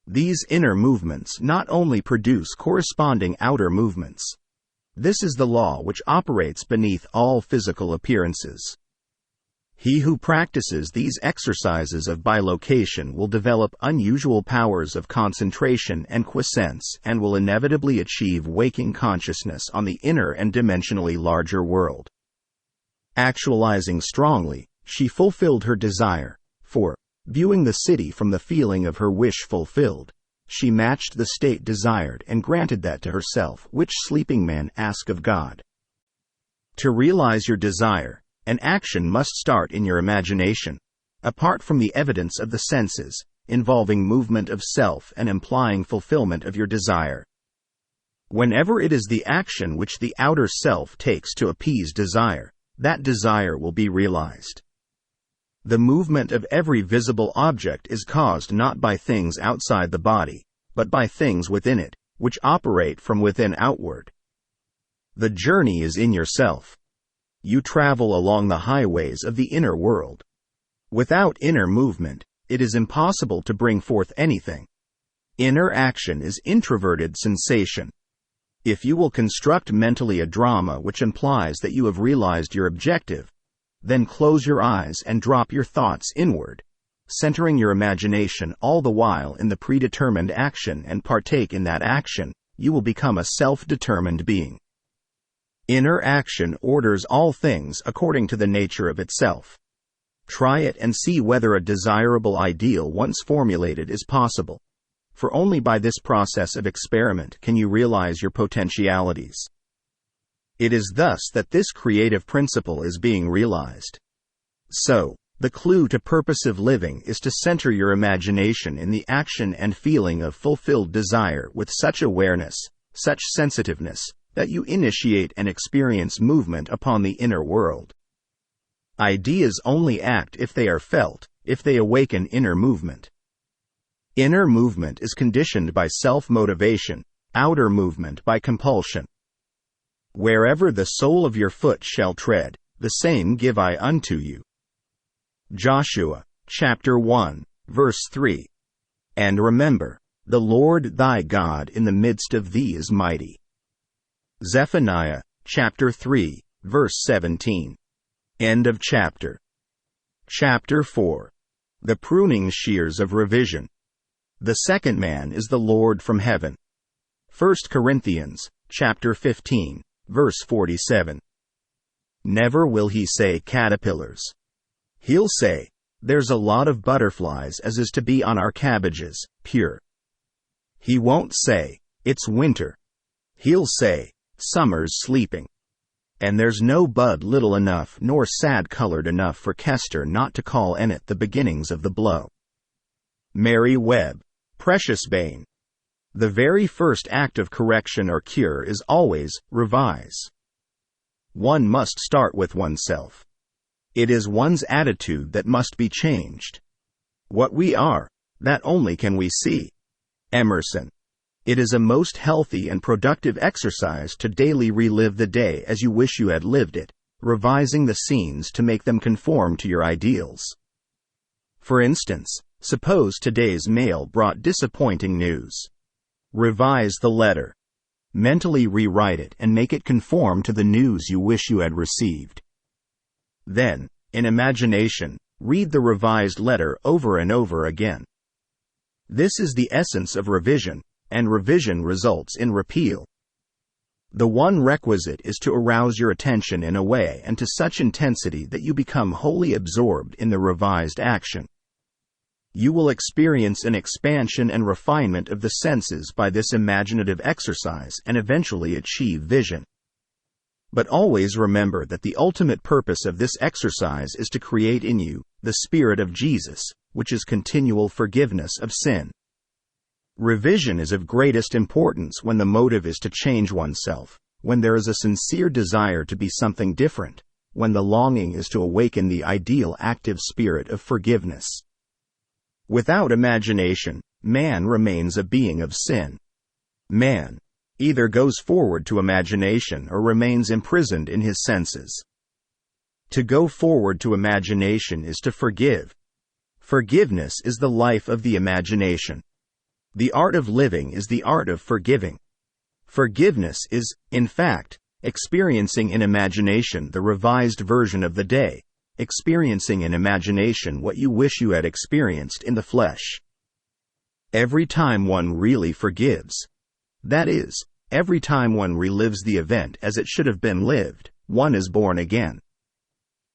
These inner movements not only produce corresponding outer movements. This is the law which operates beneath all physical appearances. He who practices these exercises of bilocation will develop unusual powers of concentration and quiescence and will inevitably achieve waking consciousness on the inner and dimensionally larger world. Actualizing strongly, she fulfilled her desire, for, viewing the city from the feeling of her wish fulfilled, she matched the state desired and granted that to herself which sleeping men ask of God. To realize your desire, an action must start in your imagination, apart from the evidence of the senses, involving movement of self and implying fulfillment of your desire. Whenever it is the action which the outer self takes to appease desire, that desire will be realized. The movement of every visible object is caused not by things outside the body, but by things within it, which operate from within outward. The journey is in yourself. You travel along the highways of the inner world. Without inner movement, it is impossible to bring forth anything. Inner action is introverted sensation. If you will construct mentally a drama which implies that you have realized your objective, then close your eyes and drop your thoughts inward, centering your imagination all the while in the predetermined action and partake in that action, you will become a self-determined being. Inner action orders all things according to the nature of itself. Try it and see whether a desirable ideal once formulated is possible. For only by this process of experiment can you realize your potentialities. It is thus that this creative principle is being realized. So, the clue to purposive living is to center your imagination in the action and feeling of fulfilled desire with such awareness, such sensitiveness, that you initiate and experience movement upon the inner world. Ideas only act if they are felt, if they awaken inner movement. Inner movement is conditioned by self-motivation, outer movement by compulsion. Wherever the sole of your foot shall tread, the same give I unto you. Joshua, chapter 1, verse 3. And remember, the Lord thy God in the midst of thee is mighty. Zephaniah, chapter 3, verse 17. End of chapter. Chapter 4. The pruning shears of revision. The second man is the Lord from heaven. 1 Corinthians, chapter 15, verse 47. Never will he say caterpillars. He'll say, there's a lot of butterflies as is to be on our cabbages, pure. He won't say, it's winter. He'll say, summer's sleeping. And there's no bud little enough nor sad-colored enough for Kester not to call in it the beginnings of the blow. Mary Webb, Precious Bane. The very first act of correction or cure is always, revise. One must start with oneself. It is one's attitude that must be changed. What we are, that only can we see. Emerson. It is a most healthy and productive exercise to daily relive the day as you wish you had lived it, revising the scenes to make them conform to your ideals. For instance, suppose today's mail brought disappointing news. Revise the letter. Mentally rewrite it and make it conform to the news you wish you had received. Then, in imagination, read the revised letter over and over again. This is the essence of revision, and revision results in repeal. The one requisite is to arouse your attention in a way and to such intensity that you become wholly absorbed in the revised action. You will experience an expansion and refinement of the senses by this imaginative exercise and eventually achieve vision. But always remember that the ultimate purpose of this exercise is to create in you the Spirit of Jesus, which is continual forgiveness of sin. Revision is of greatest importance when the motive is to change oneself, when there is a sincere desire to be something different, when the longing is to awaken the ideal active spirit of forgiveness. Without imagination, man remains a being of sin. Man either goes forward to imagination or remains imprisoned in his senses. To go forward to imagination is to forgive. Forgiveness is the life of the imagination. The art of living is the art of forgiving. Forgiveness is, in fact, experiencing in imagination the revised version of the day, experiencing in imagination what you wish you had experienced in the flesh. Every time one really forgives, that is, every time one relives the event as it should have been lived, one is born again.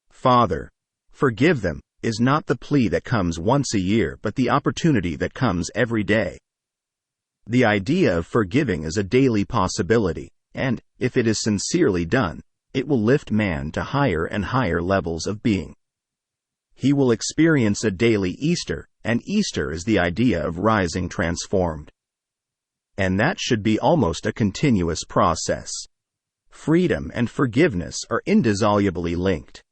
Father, forgive them, is not the plea that comes once a year but the opportunity that comes every day. The idea of forgiving is a daily possibility, and, if it is sincerely done, it will lift man to higher and higher levels of being. He will experience a daily Easter, and Easter is the idea of rising transformed. And that should be almost a continuous process. Freedom and forgiveness are indissolubly linked.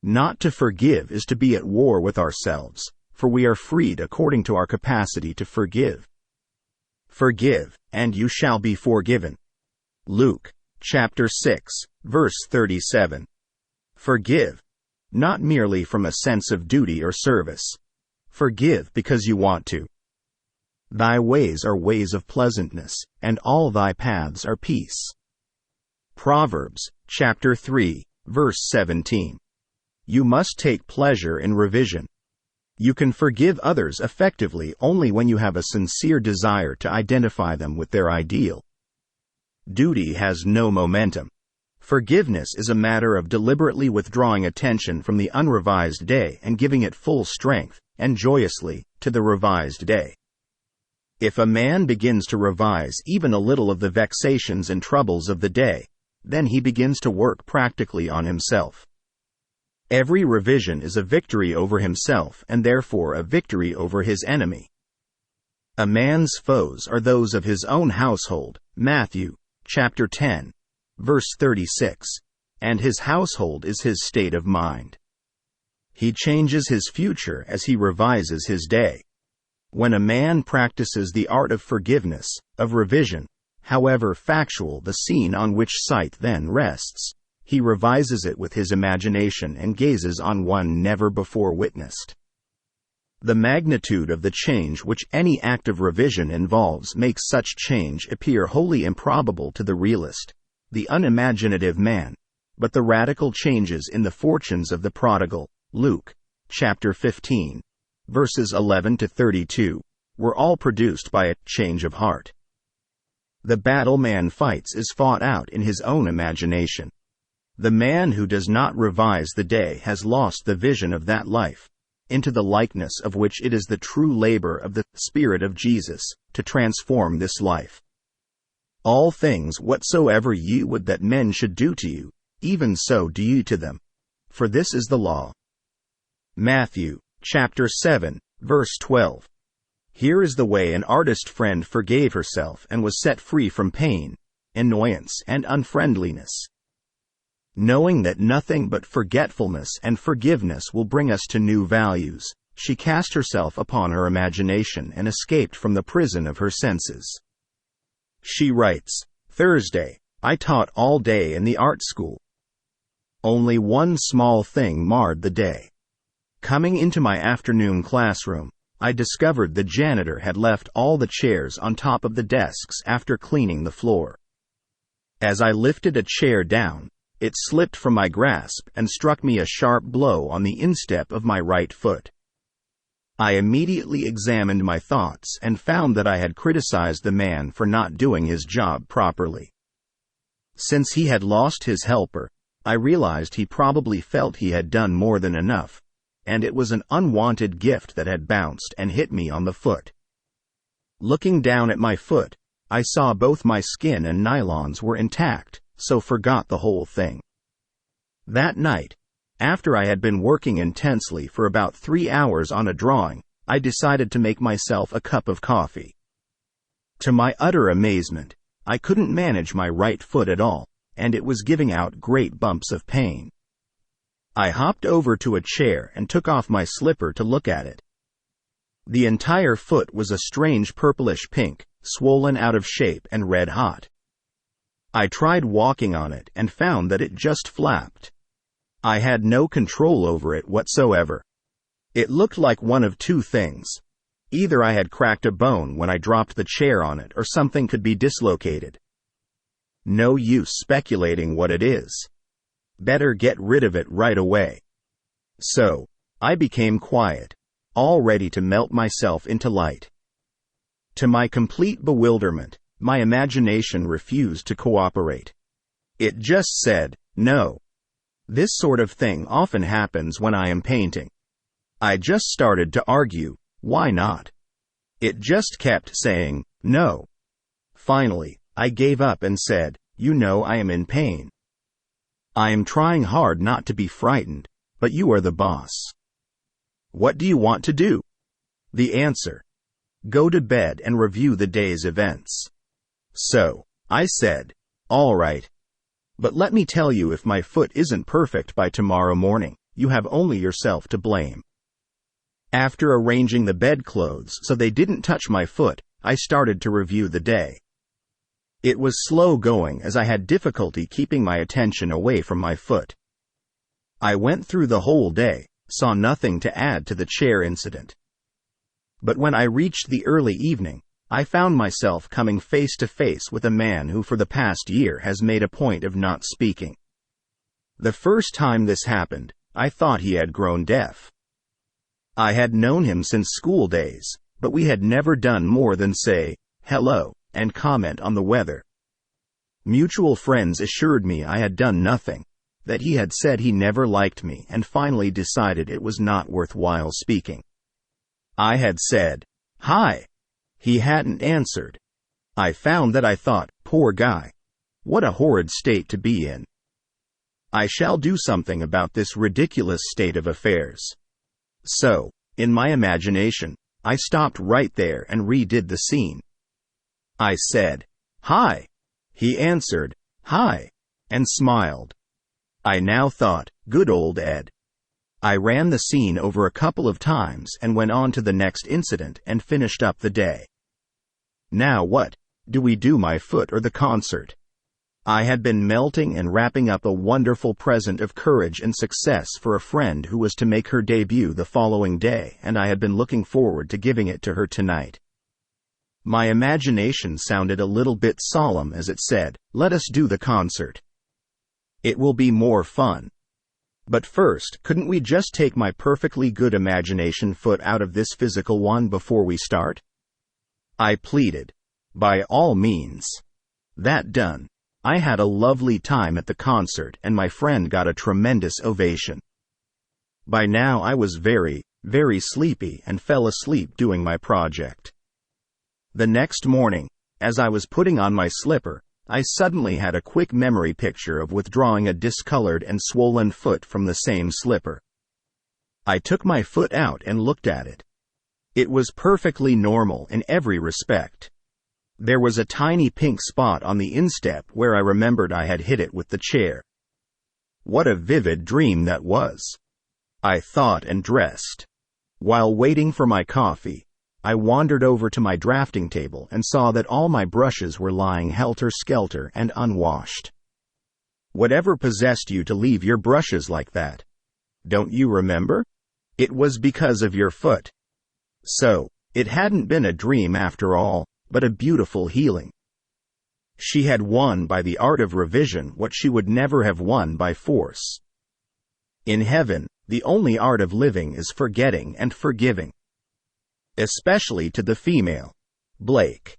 Not to forgive is to be at war with ourselves, for we are freed according to our capacity to forgive. Forgive, and you shall be forgiven. Luke, chapter 6, verse 37. Forgive, not merely from a sense of duty or service. Forgive because you want to. Thy ways are ways of pleasantness, and all thy paths are peace. Proverbs, chapter 3, verse 17. You must take pleasure in revision. You can forgive others effectively only when you have a sincere desire to identify them with their ideal. Duty has no momentum. Forgiveness is a matter of deliberately withdrawing attention from the unrevised day and giving it full strength, and joyously, to the revised day. If a man begins to revise even a little of the vexations and troubles of the day, then he begins to work practically on himself. Every revision is a victory over himself and therefore a victory over his enemy. A man's foes are those of his own household, Matthew, chapter 10, verse 36, and his household is his state of mind. He changes his future as he revises his day. When a man practices the art of forgiveness, of revision, however factual the scene on which sight then rests, he revises it with his imagination and gazes on one never before witnessed. The magnitude of the change which any act of revision involves makes such change appear wholly improbable to the realist, the unimaginative man, but the radical changes in the fortunes of the prodigal, Luke, chapter 15, verses 11 to 32, were all produced by a change of heart. The battle man fights is fought out in his own imagination. The man who does not revise the day has lost the vision of that life, into the likeness of which it is the true labor of the Spirit of Jesus to transform this life. All things whatsoever ye would that men should do to you, even so do ye to them. For this is the law. Matthew, chapter 7, verse 12. Here is the way an artist friend forgave herself and was set free from pain, annoyance, and unfriendliness. Knowing that nothing but forgetfulness and forgiveness will bring us to new values, she cast herself upon her imagination and escaped from the prison of her senses. She writes, Thursday, I taught all day in the art school. Only one small thing marred the day. Coming into my afternoon classroom, I discovered the janitor had left all the chairs on top of the desks after cleaning the floor. As I lifted a chair down, it slipped from my grasp and struck me a sharp blow on the instep of my right foot. I immediately examined my thoughts and found that I had criticized the man for not doing his job properly. Since he had lost his helper, I realized he probably felt he had done more than enough, and it was an unwanted gift that had bounced and hit me on the foot. Looking down at my foot, I saw both my skin and nylons were intact, so forgot the whole thing. That night, after I had been working intensely for about 3 hours on a drawing, I decided to make myself a cup of coffee. To my utter amazement, I couldn't manage my right foot at all, and it was giving out great bumps of pain. I hopped over to a chair and took off my slipper to look at it. The entire foot was a strange purplish pink, swollen out of shape and red hot. I tried walking on it and found that it just flapped. I had no control over it whatsoever. It looked like one of two things. Either I had cracked a bone when I dropped the chair on it or something could be dislocated. No use speculating what it is. Better get rid of it right away. So, I became quiet, all ready to melt myself into light. To my complete bewilderment, my imagination refused to cooperate. It just said, no. This sort of thing often happens when I am painting. I just started to argue, why not? It just kept saying, no. Finally, I gave up and said, you know I am in pain. I am trying hard not to be frightened, but you are the boss. What do you want to do? The answer. Go to bed and review the day's events. So, I said, all right. But let me tell you, if my foot isn't perfect by tomorrow morning, you have only yourself to blame. After arranging the bedclothes so they didn't touch my foot, I started to review the day. It was slow going as I had difficulty keeping my attention away from my foot. I went through the whole day, saw nothing to add to the chair incident. But when I reached the early evening, I found myself coming face to face with a man who for the past year has made a point of not speaking. The first time this happened, I thought he had grown deaf. I had known him since school days, but we had never done more than say, hello, and comment on the weather. Mutual friends assured me I had done nothing, that he had said he never liked me and finally decided it was not worthwhile speaking. I had said, hi. He hadn't answered. I found that I thought, poor guy. What a horrid state to be in. I shall do something about this ridiculous state of affairs. So, in my imagination, I stopped right there and redid the scene. I said, hi. He answered, hi, and smiled. I now thought, good old Ed. I ran the scene over a couple of times and went on to the next incident and finished up the day. Now what? Do we do my foot or the concert? I had been melting and wrapping up a wonderful present of courage and success for a friend who was to make her debut the following day, and I had been looking forward to giving it to her tonight. My imagination sounded a little bit solemn as it said, "Let us do the concert. It will be more fun. But first, couldn't we just take my perfectly good imagination foot out of this physical one before we start?" I pleaded. By all means. That done, I had a lovely time at the concert and my friend got a tremendous ovation. By now I was very, very sleepy and fell asleep doing my project. The next morning, as I was putting on my slipper, I suddenly had a quick memory picture of withdrawing a discolored and swollen foot from the same slipper. I took my foot out and looked at it. It was perfectly normal in every respect. There was a tiny pink spot on the instep where I remembered I had hit it with the chair. What a vivid dream that was! I thought and dressed. While waiting for my coffee, I wandered over to my drafting table and saw that all my brushes were lying helter-skelter and unwashed. Whatever possessed you to leave your brushes like that? Don't you remember? It was because of your foot. So, it hadn't been a dream after all, but a beautiful healing. She had won by the art of revision what she would never have won by force. In heaven, the only art of living is forgetting and forgiving. Especially to the female. Blake.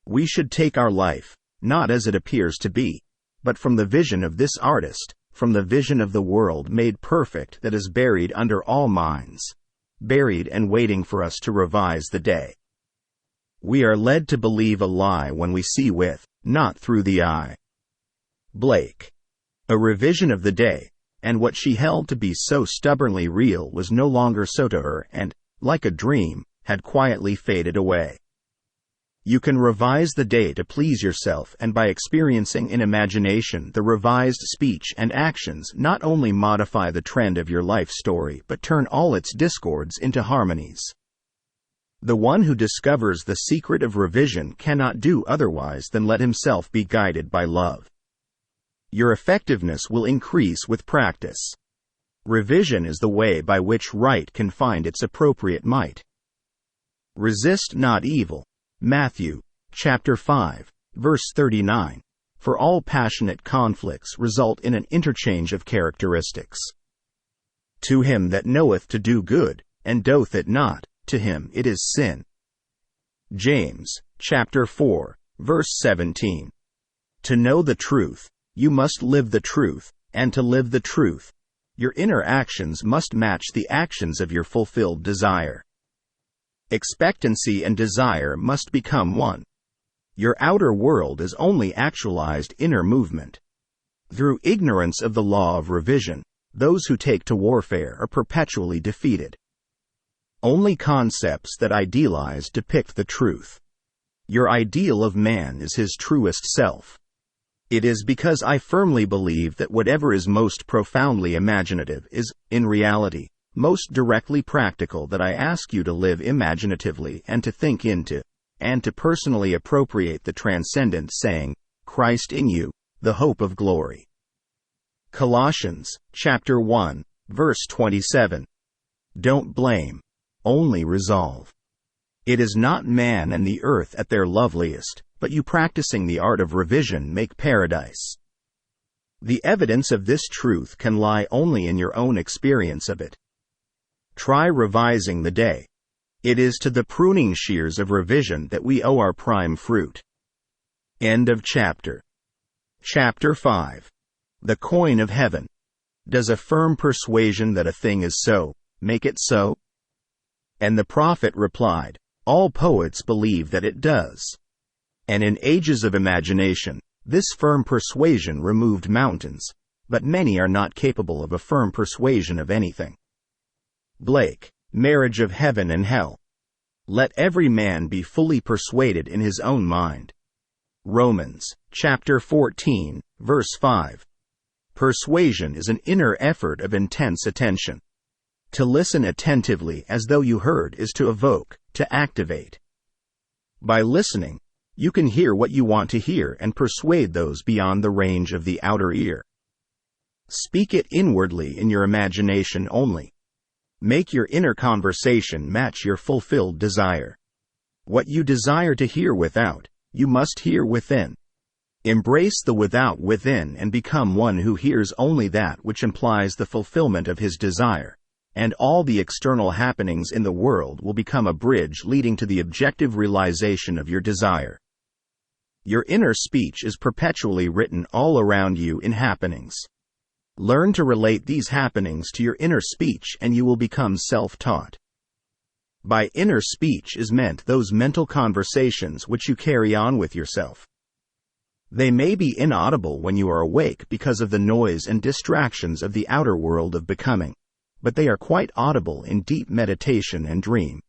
We should take our life, not as it appears to be, but from the vision of this artist, from the vision of the world made perfect that is buried under all minds, buried and waiting for us to revise the day. We are led to believe a lie when we see with, not through the eye. Blake. A revision of the day, and what she held to be so stubbornly real was no longer so to her and, like a dream, had quietly faded away. You can revise the day to please yourself, and by experiencing in imagination the revised speech and actions not only modify the trend of your life story but turn all its discords into harmonies. The one who discovers the secret of revision cannot do otherwise than let himself be guided by love. Your effectiveness will increase with practice. Revision is the way by which right can find its appropriate might. Resist not evil. Matthew, chapter 5, verse 39. For all passionate conflicts result in an interchange of characteristics. To him that knoweth to do good, and doth it not, to him it is sin. James, chapter 4, verse 17. To know the truth, you must live the truth, and to live the truth, your inner actions must match the actions of your fulfilled desire. Expectancy and desire must become one. Your outer world is only actualized inner movement. Through ignorance of the law of revision, those who take to warfare are perpetually defeated. Only concepts that idealize depict the truth. Your ideal of man is his truest self. It is because I firmly believe that whatever is most profoundly imaginative is, in reality, most directly practical that I ask you to live imaginatively and to think into, and to personally appropriate the transcendent saying, Christ in you, the hope of glory. Colossians, chapter 1, verse 27. Don't blame, only resolve. It is not man and the earth at their loveliest, but you practicing the art of revision make paradise. The evidence of this truth can lie only in your own experience of it. Try revising the day. It is to the pruning shears of revision that we owe our prime fruit. End of chapter. Chapter 5. The coin of heaven. Does a firm persuasion that a thing is so, make it so? And the prophet replied, all poets believe that it does. And in ages of imagination, this firm persuasion removed mountains, but many are not capable of a firm persuasion of anything. Blake, Marriage of Heaven and Hell. Let every man be fully persuaded in his own mind. Romans, chapter 14, verse 5. Persuasion is an inner effort of intense attention. To listen attentively as though you heard is to evoke, to activate. By listening, you can hear what you want to hear and persuade those beyond the range of the outer ear. Speak it inwardly in your imagination only. Make your inner conversation match your fulfilled desire. What you desire to hear without, you must hear within. Embrace the without within and become one who hears only that which implies the fulfillment of his desire, and all the external happenings in the world will become a bridge leading to the objective realization of your desire. Your inner speech is perpetually written all around you in happenings. Learn to relate these happenings to your inner speech and you will become self-taught. By inner speech is meant those mental conversations which you carry on with yourself. They may be inaudible when you are awake because of the noise and distractions of the outer world of becoming, but they are quite audible in deep meditation and dream.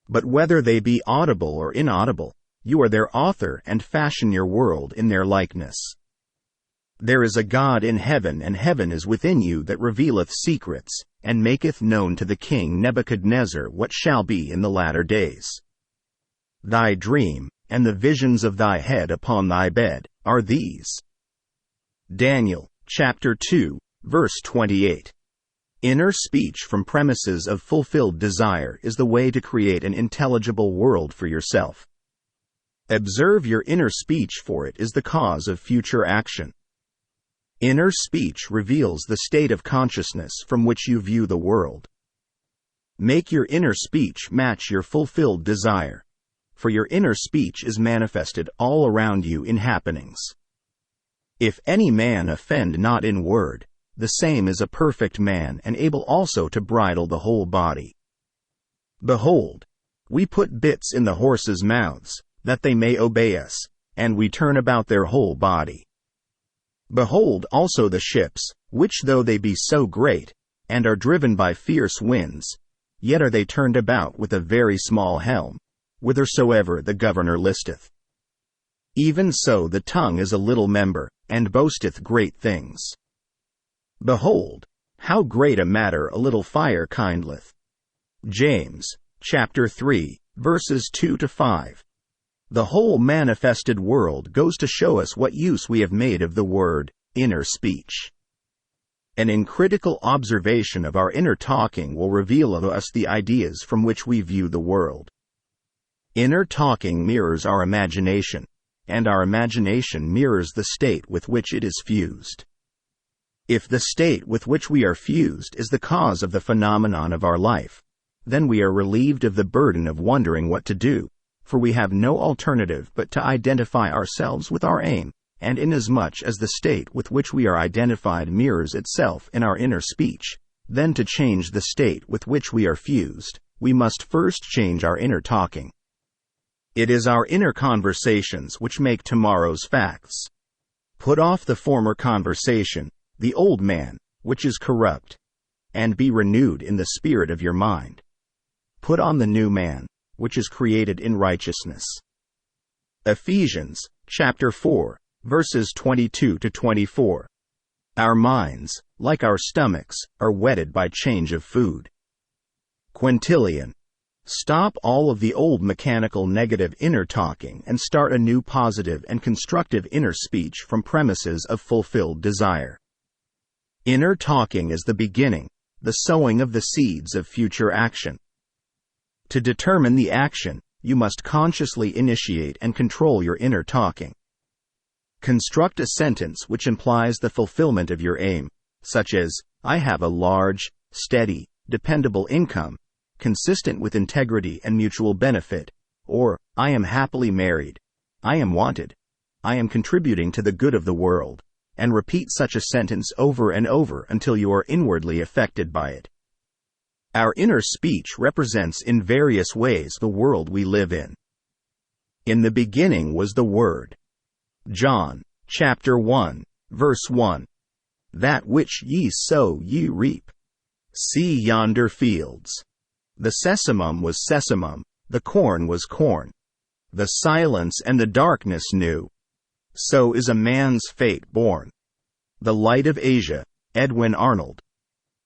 But whether they be audible or inaudible, you are their author and fashion your world in their likeness. There is a God in heaven, and heaven is within you, that revealeth secrets, and maketh known to the king Nebuchadnezzar what shall be in the latter days. Thy dream, and the visions of thy head upon thy bed, are these. Daniel, chapter 2, verse 28. Inner speech from premises of fulfilled desire is the way to create an intelligible world for yourself. Observe your inner speech, for it is the cause of future action. Inner speech reveals the state of consciousness from which you view the world. Make your inner speech match your fulfilled desire, for your inner speech is manifested all around you in happenings. If any man offend not in word, the same is a perfect man and able also to bridle the whole body. Behold, we put bits in the horses' mouths, that they may obey us, and we turn about their whole body. Behold also the ships, which though they be so great, and are driven by fierce winds, yet are they turned about with a very small helm, whithersoever the governor listeth. Even so the tongue is a little member, and boasteth great things. Behold, how great a matter a little fire kindleth. James, chapter 3, verses 2-5. The whole manifested world goes to show us what use we have made of the word, inner speech. An uncritical observation of our inner talking will reveal to us the ideas from which we view the world. Inner talking mirrors our imagination, and our imagination mirrors the state with which it is fused. If the state with which we are fused is the cause of the phenomenon of our life, then we are relieved of the burden of wondering what to do, for we have no alternative but to identify ourselves with our aim, and inasmuch as the state with which we are identified mirrors itself in our inner speech, then to change the state with which we are fused, we must first change our inner talking. It is our inner conversations which make tomorrow's facts. Put off the former conversation, the old man, which is corrupt, and be renewed in the spirit of your mind. Put on the new man, which is created in righteousness. Ephesians, chapter 4, verses 22-24. Our minds, like our stomachs, are whetted by change of food. Quintilian. Stop all of the old mechanical negative inner talking and start a new positive and constructive inner speech from premises of fulfilled desire. Inner talking is the beginning, the sowing of the seeds of future action. To determine the action, you must consciously initiate and control your inner talking. Construct a sentence which implies the fulfillment of your aim, such as, I have a large, steady, dependable income, consistent with integrity and mutual benefit, or, I am happily married, I am wanted, I am contributing to the good of the world, and repeat such a sentence over and over until you are inwardly affected by it. Our inner speech represents in various ways the world we live in. In the beginning was the Word. John, chapter 1, verse 1. That which ye sow ye reap. See yonder fields. The sesamum was sesamum, the corn was corn. The silence and the darkness knew. So is a man's fate born. The Light of Asia, Edwin Arnold.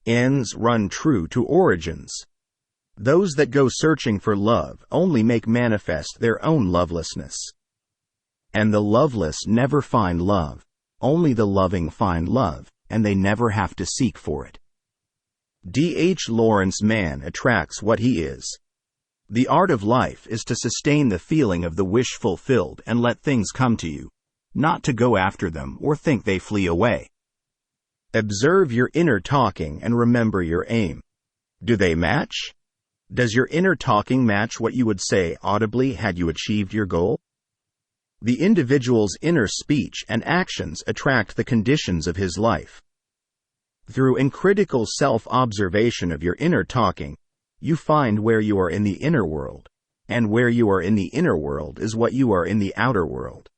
Ends run true to origins. Those that go searching for love only make manifest their own lovelessness. And the loveless never find love, only the loving find love, and they never have to seek for it. D.H. Lawrence. Man attracts what he is. The art of life is to sustain the feeling of the wish fulfilled and let things come to you, not to go after them or think they flee away. Observe your inner talking and remember your aim. Do they match? Does your inner talking match what you would say audibly had you achieved your goal? The individual's inner speech and actions attract the conditions of his life. Through uncritical self-observation of your inner talking, you find where you are in the inner world, and where you are in the inner world is what you are in the outer world.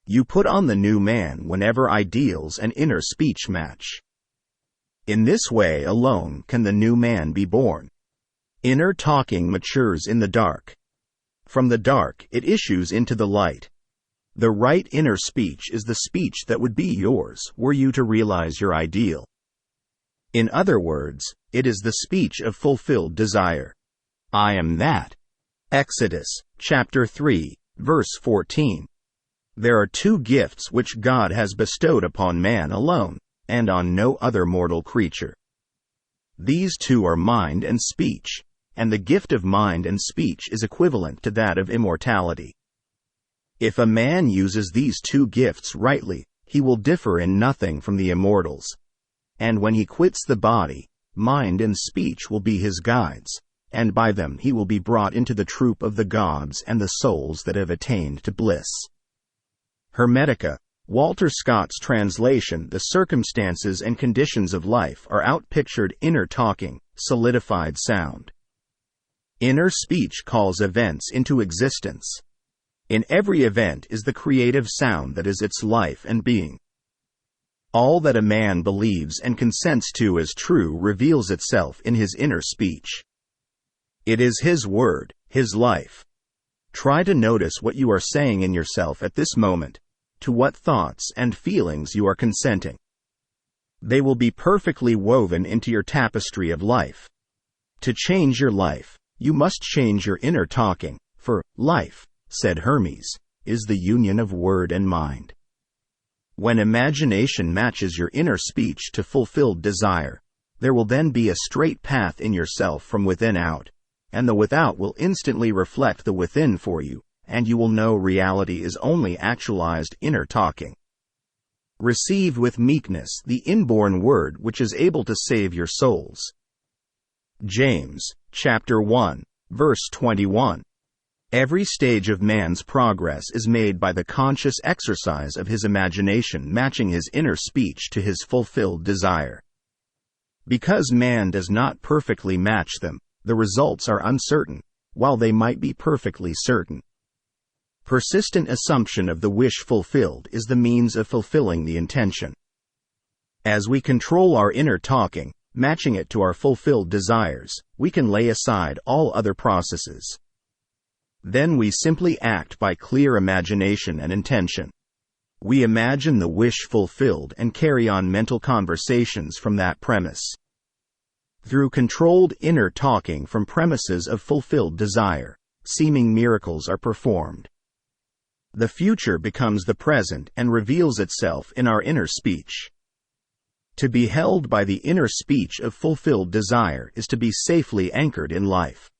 You put on the new man whenever ideals and inner speech match. In this way alone can the new man be born. Inner talking matures in the dark. From the dark it issues into the light. The right inner speech is the speech that would be yours were you to realize your ideal. In other words, it is the speech of fulfilled desire. I am that. Exodus, chapter 3, verse 14. There are two gifts which God has bestowed upon man alone, and on no other mortal creature. These two are mind and speech, and the gift of mind and speech is equivalent to that of immortality. If a man uses these two gifts rightly, he will differ in nothing from the immortals. And when he quits the body, mind and speech will be his guides, and by them he will be brought into the troop of the gods and the souls that have attained to bliss. Hermetica, Walter Scott's translation. The circumstances and conditions of life are outpictured inner talking, solidified sound. Inner speech calls events into existence. In every event is the creative sound that is its life and being. All that a man believes and consents to as true reveals itself in his inner speech. It is his word, his life. Try to notice what you are saying in yourself at this moment, to what thoughts and feelings you are consenting. They will be perfectly woven into your tapestry of life. To change your life, you must change your inner talking, for life, said Hermes, is the union of word and mind. When imagination matches your inner speech to fulfilled desire, there will then be a straight path in yourself from within out, and the without will instantly reflect the within for you, and you will know reality is only actualized inner talking. Receive with meekness the inborn word which is able to save your souls. James, chapter 1, verse 21. Every stage of man's progress is made by the conscious exercise of his imagination matching his inner speech to his fulfilled desire. Because man does not perfectly match them, the results are uncertain, while they might be perfectly certain. Persistent assumption of the wish fulfilled is the means of fulfilling the intention. As we control our inner talking, matching it to our fulfilled desires, we can lay aside all other processes. Then we simply act by clear imagination and intention. We imagine the wish fulfilled and carry on mental conversations from that premise. Through controlled inner talking from premises of fulfilled desire, seeming miracles are performed. The future becomes the present and reveals itself in our inner speech. To be held by the inner speech of fulfilled desire is to be safely anchored in life.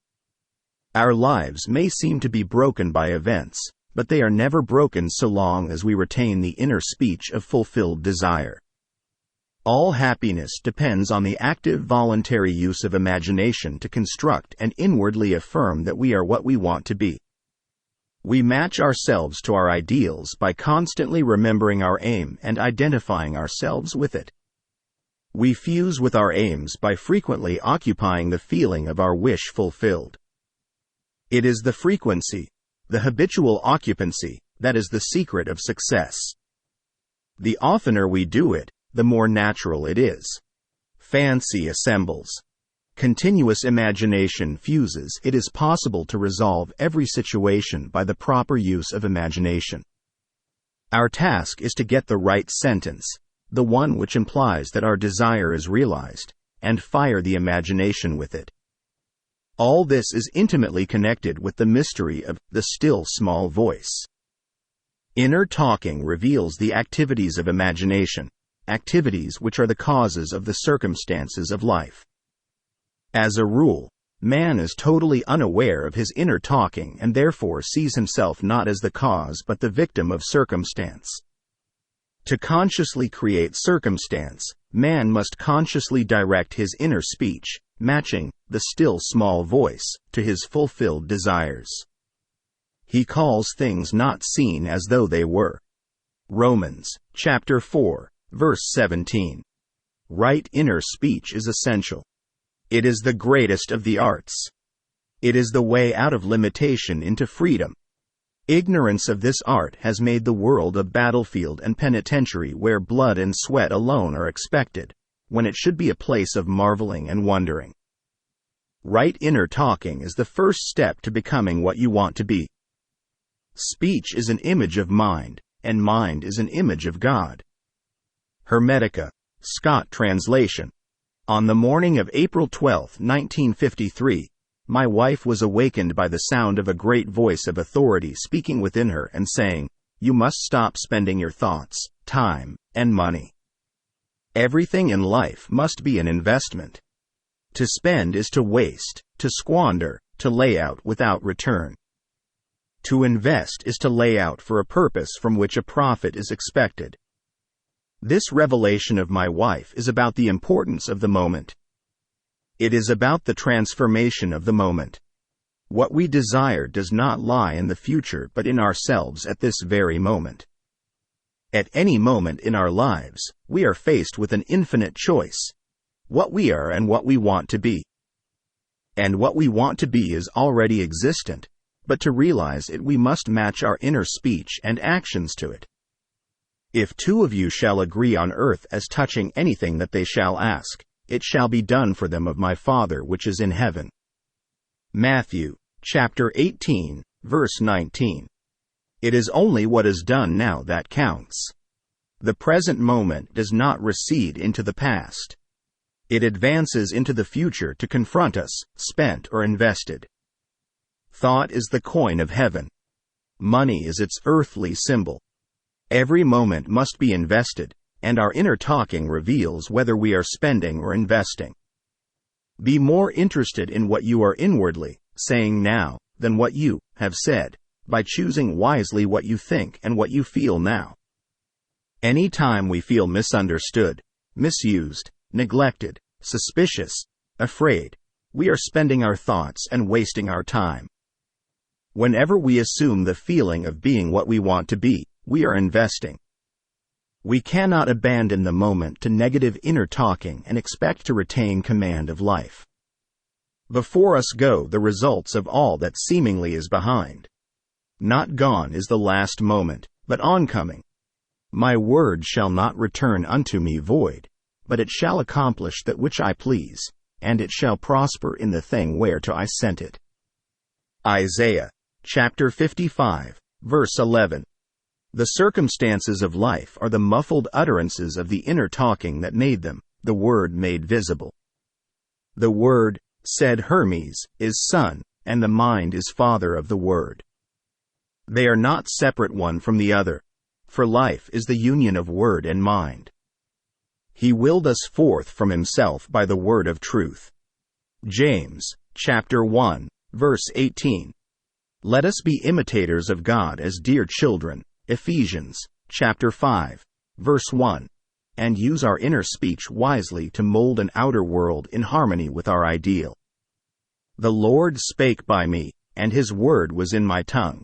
Our lives may seem to be broken by events, but they are never broken so long as we retain the inner speech of fulfilled desire. All happiness depends on the active voluntary use of imagination to construct and inwardly affirm that we are what we want to be. We match ourselves to our ideals by constantly remembering our aim and identifying ourselves with it. We fuse with our aims by frequently occupying the feeling of our wish fulfilled. It is the frequency, the habitual occupancy, that is the secret of success. The oftener we do it, the more natural it is. Fancy assembles. Continuous imagination fuses. It is possible to resolve every situation by the proper use of imagination. Our task is to get the right sentence, the one which implies that our desire is realized, and fire the imagination with it. All this is intimately connected with the mystery of the still small voice. Inner talking reveals the activities of imagination, activities which are the causes of the circumstances of life. As a rule, man is totally unaware of his inner talking and therefore sees himself not as the cause but the victim of circumstance. To consciously create circumstance, man must consciously direct his inner speech, matching the still small voice to his fulfilled desires. He calls things not seen as though they were. Romans, chapter 4, verse 17. Right inner speech is essential. It is the greatest of the arts. It is the way out of limitation into freedom. Ignorance of this art has made the world a battlefield and penitentiary where blood and sweat alone are expected, when it should be a place of marveling and wondering. Right inner talking is the first step to becoming what you want to be. Speech is an image of mind, and mind is an image of God. Hermetica, Scott translation. On the morning of April 12, 1953, my wife was awakened by the sound of a great voice of authority speaking within her and saying, "You must stop spending your thoughts, time, and money. Everything in life must be an investment. To spend is to waste, to squander, to lay out without return. To invest is to lay out for a purpose from which a profit is expected." This revelation of my wife is about the importance of the moment. It is about the transformation of the moment. What we desire does not lie in the future but in ourselves at this very moment. At any moment in our lives, we are faced with an infinite choice: what we are and what we want to be. And what we want to be is already existent, but to realize it we must match our inner speech and actions to it. If two of you shall agree on earth as touching anything that they shall ask, it shall be done for them of my Father which is in heaven. Matthew, chapter 18, verse 19. It is only what is done now that counts. The present moment does not recede into the past. It advances into the future to confront us, spent or invested. Thought is the coin of heaven. Money is its earthly symbol. Every moment must be invested, and our inner talking reveals whether we are spending or investing. Be more interested in what you are inwardly saying now than what you have said, by choosing wisely what you think and what you feel now. Any time we feel misunderstood, misused, neglected, suspicious, afraid, we are spending our thoughts and wasting our time. Whenever we assume the feeling of being what we want to be, we are investing. We cannot abandon the moment to negative inner talking and expect to retain command of life. Before us go the results of all that seemingly is behind. Not gone is the last moment, but oncoming. My word shall not return unto me void, but it shall accomplish that which I please, and it shall prosper in the thing whereto I sent it. Isaiah, chapter 55, verse 11. The circumstances of life are the muffled utterances of the inner talking that made them, the Word made visible. The Word, said Hermes, is Son, and the mind is Father of the Word. They are not separate one from the other, for life is the union of word and mind. He willed us forth from himself by the word of truth. James, chapter 1, verse 18. Let us be imitators of God as dear children, Ephesians, chapter 5, verse 1, and use our inner speech wisely to mold an outer world in harmony with our ideal. The Lord spake by me, and his word was in my tongue.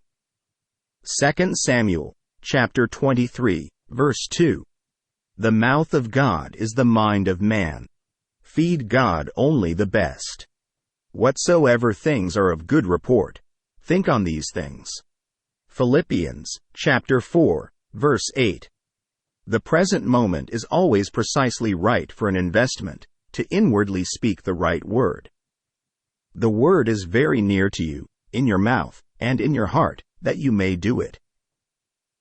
2 Samuel, chapter 23, verse 2. The mouth of God is the mind of man. Feed God only the best. Whatsoever things are of good report, think on these things. Philippians, chapter 4, verse 8. The present moment is always precisely right for an investment, to inwardly speak the right word. The word is very near to you, in your mouth, and in your heart, that you may do it.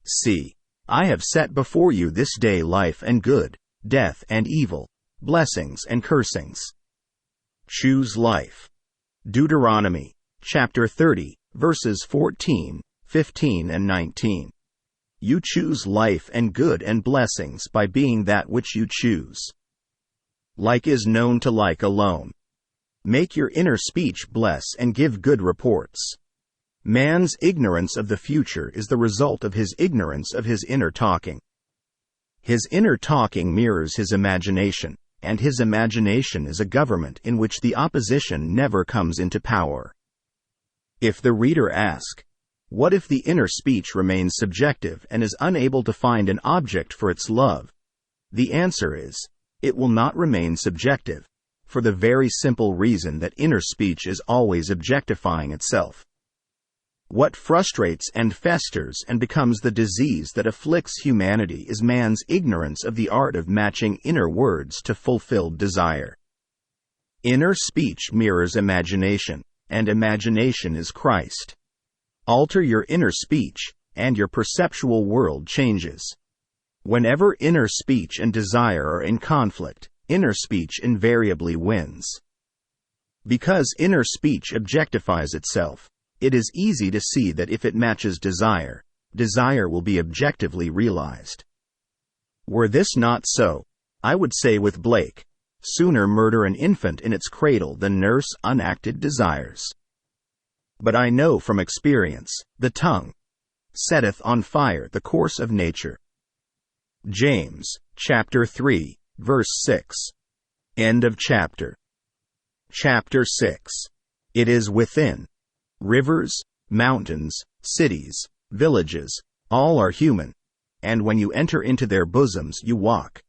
See, I have set before you this day life and good, death and evil. blessings and cursings. Choose life. Deuteronomy, chapter 30, verses 14, 15 and 19. You choose life and good and blessings by being that which you choose. Like is known to like alone. Make your inner speech bless and give good reports. Man's ignorance of the future is the result of his ignorance of his inner talking. His inner talking mirrors his imagination, and his imagination is a government in which the opposition never comes into power. If the reader asks, what if the inner speech remains subjective and is unable to find an object for its love? The answer is, it will not remain subjective, for the very simple reason that inner speech is always objectifying itself. What frustrates and festers and becomes the disease that afflicts humanity is man's ignorance of the art of matching inner words to fulfilled desire. Inner speech mirrors imagination, and imagination is Christ. Alter your inner speech, and your perceptual world changes. Whenever inner speech and desire are in conflict, inner speech invariably wins. Because inner speech objectifies itself, it is easy to see that if it matches desire, desire will be objectively realized. Were this not so, I would say with Blake, sooner murder an infant in its cradle than nurse unacted desires. But I know from experience, the tongue setteth on fire the course of nature. James, chapter 3, verse 6. End of chapter. Chapter 6. It is within. Rivers, mountains, cities, villages, all are human, and when you enter into their bosoms you walk.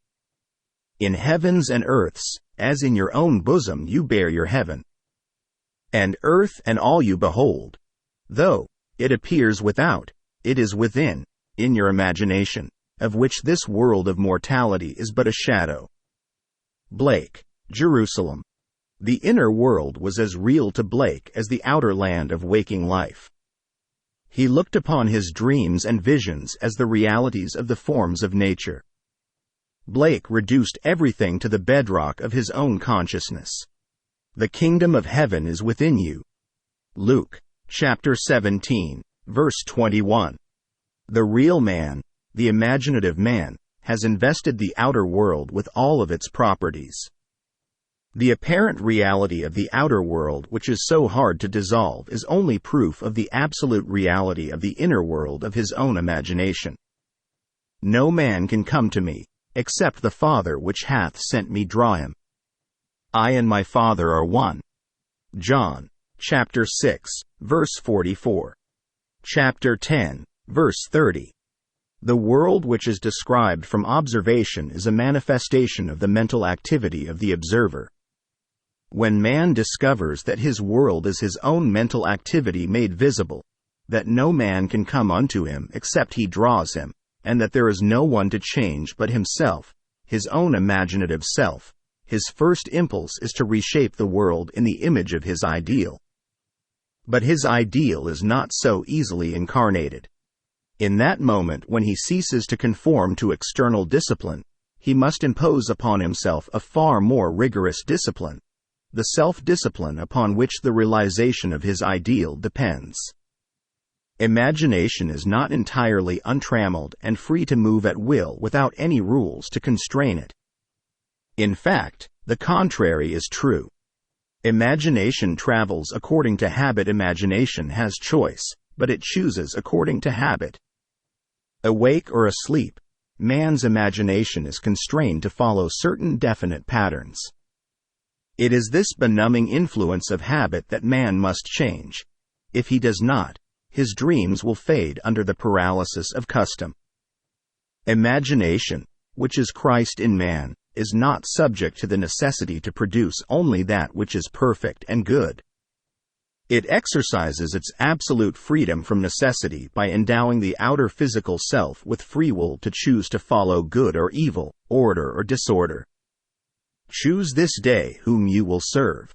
In heavens and earths, as in your own bosom you bear your heaven. And earth and all you behold, though it appears without, it is within, in your imagination, of which this world of mortality is but a shadow. Blake, Jerusalem. The inner world was as real to Blake as the outer land of waking life. He looked upon his dreams and visions as the realities of the forms of nature. Blake reduced everything to the bedrock of his own consciousness. The kingdom of heaven is within you. Luke, chapter 17, verse 21. The real man, the imaginative man, has invested the outer world with all of its properties. The apparent reality of the outer world, which is so hard to dissolve, is only proof of the absolute reality of the inner world of his own imagination. No man can come to me, except the Father which hath sent me draw him. I and my Father are one. John, chapter 6, verse 44. Chapter 10, verse 30. The world which is described from observation is a manifestation of the mental activity of the observer. When man discovers that his world is his own mental activity made visible, that no man can come unto him except he draws him, and that there is no one to change but himself, his own imaginative self, his first impulse is to reshape the world in the image of his ideal. But his ideal is not so easily incarnated. In that moment when he ceases to conform to external discipline, he must impose upon himself a far more rigorous discipline, the self-discipline upon which the realization of his ideal depends. Imagination is not entirely untrammeled and free to move at will without any rules to constrain it. In fact, the contrary is true. Imagination travels according to habit. Imagination has choice, but it chooses according to habit. Awake or asleep, man's imagination is constrained to follow certain definite patterns. It is this benumbing influence of habit that man must change. If he does not, his dreams will fade under the paralysis of custom. Imagination, which is Christ in man, is not subject to the necessity to produce only that which is perfect and good. It exercises its absolute freedom from necessity by endowing the outer physical self with free will to choose to follow good or evil, order or disorder. Choose this day whom you will serve.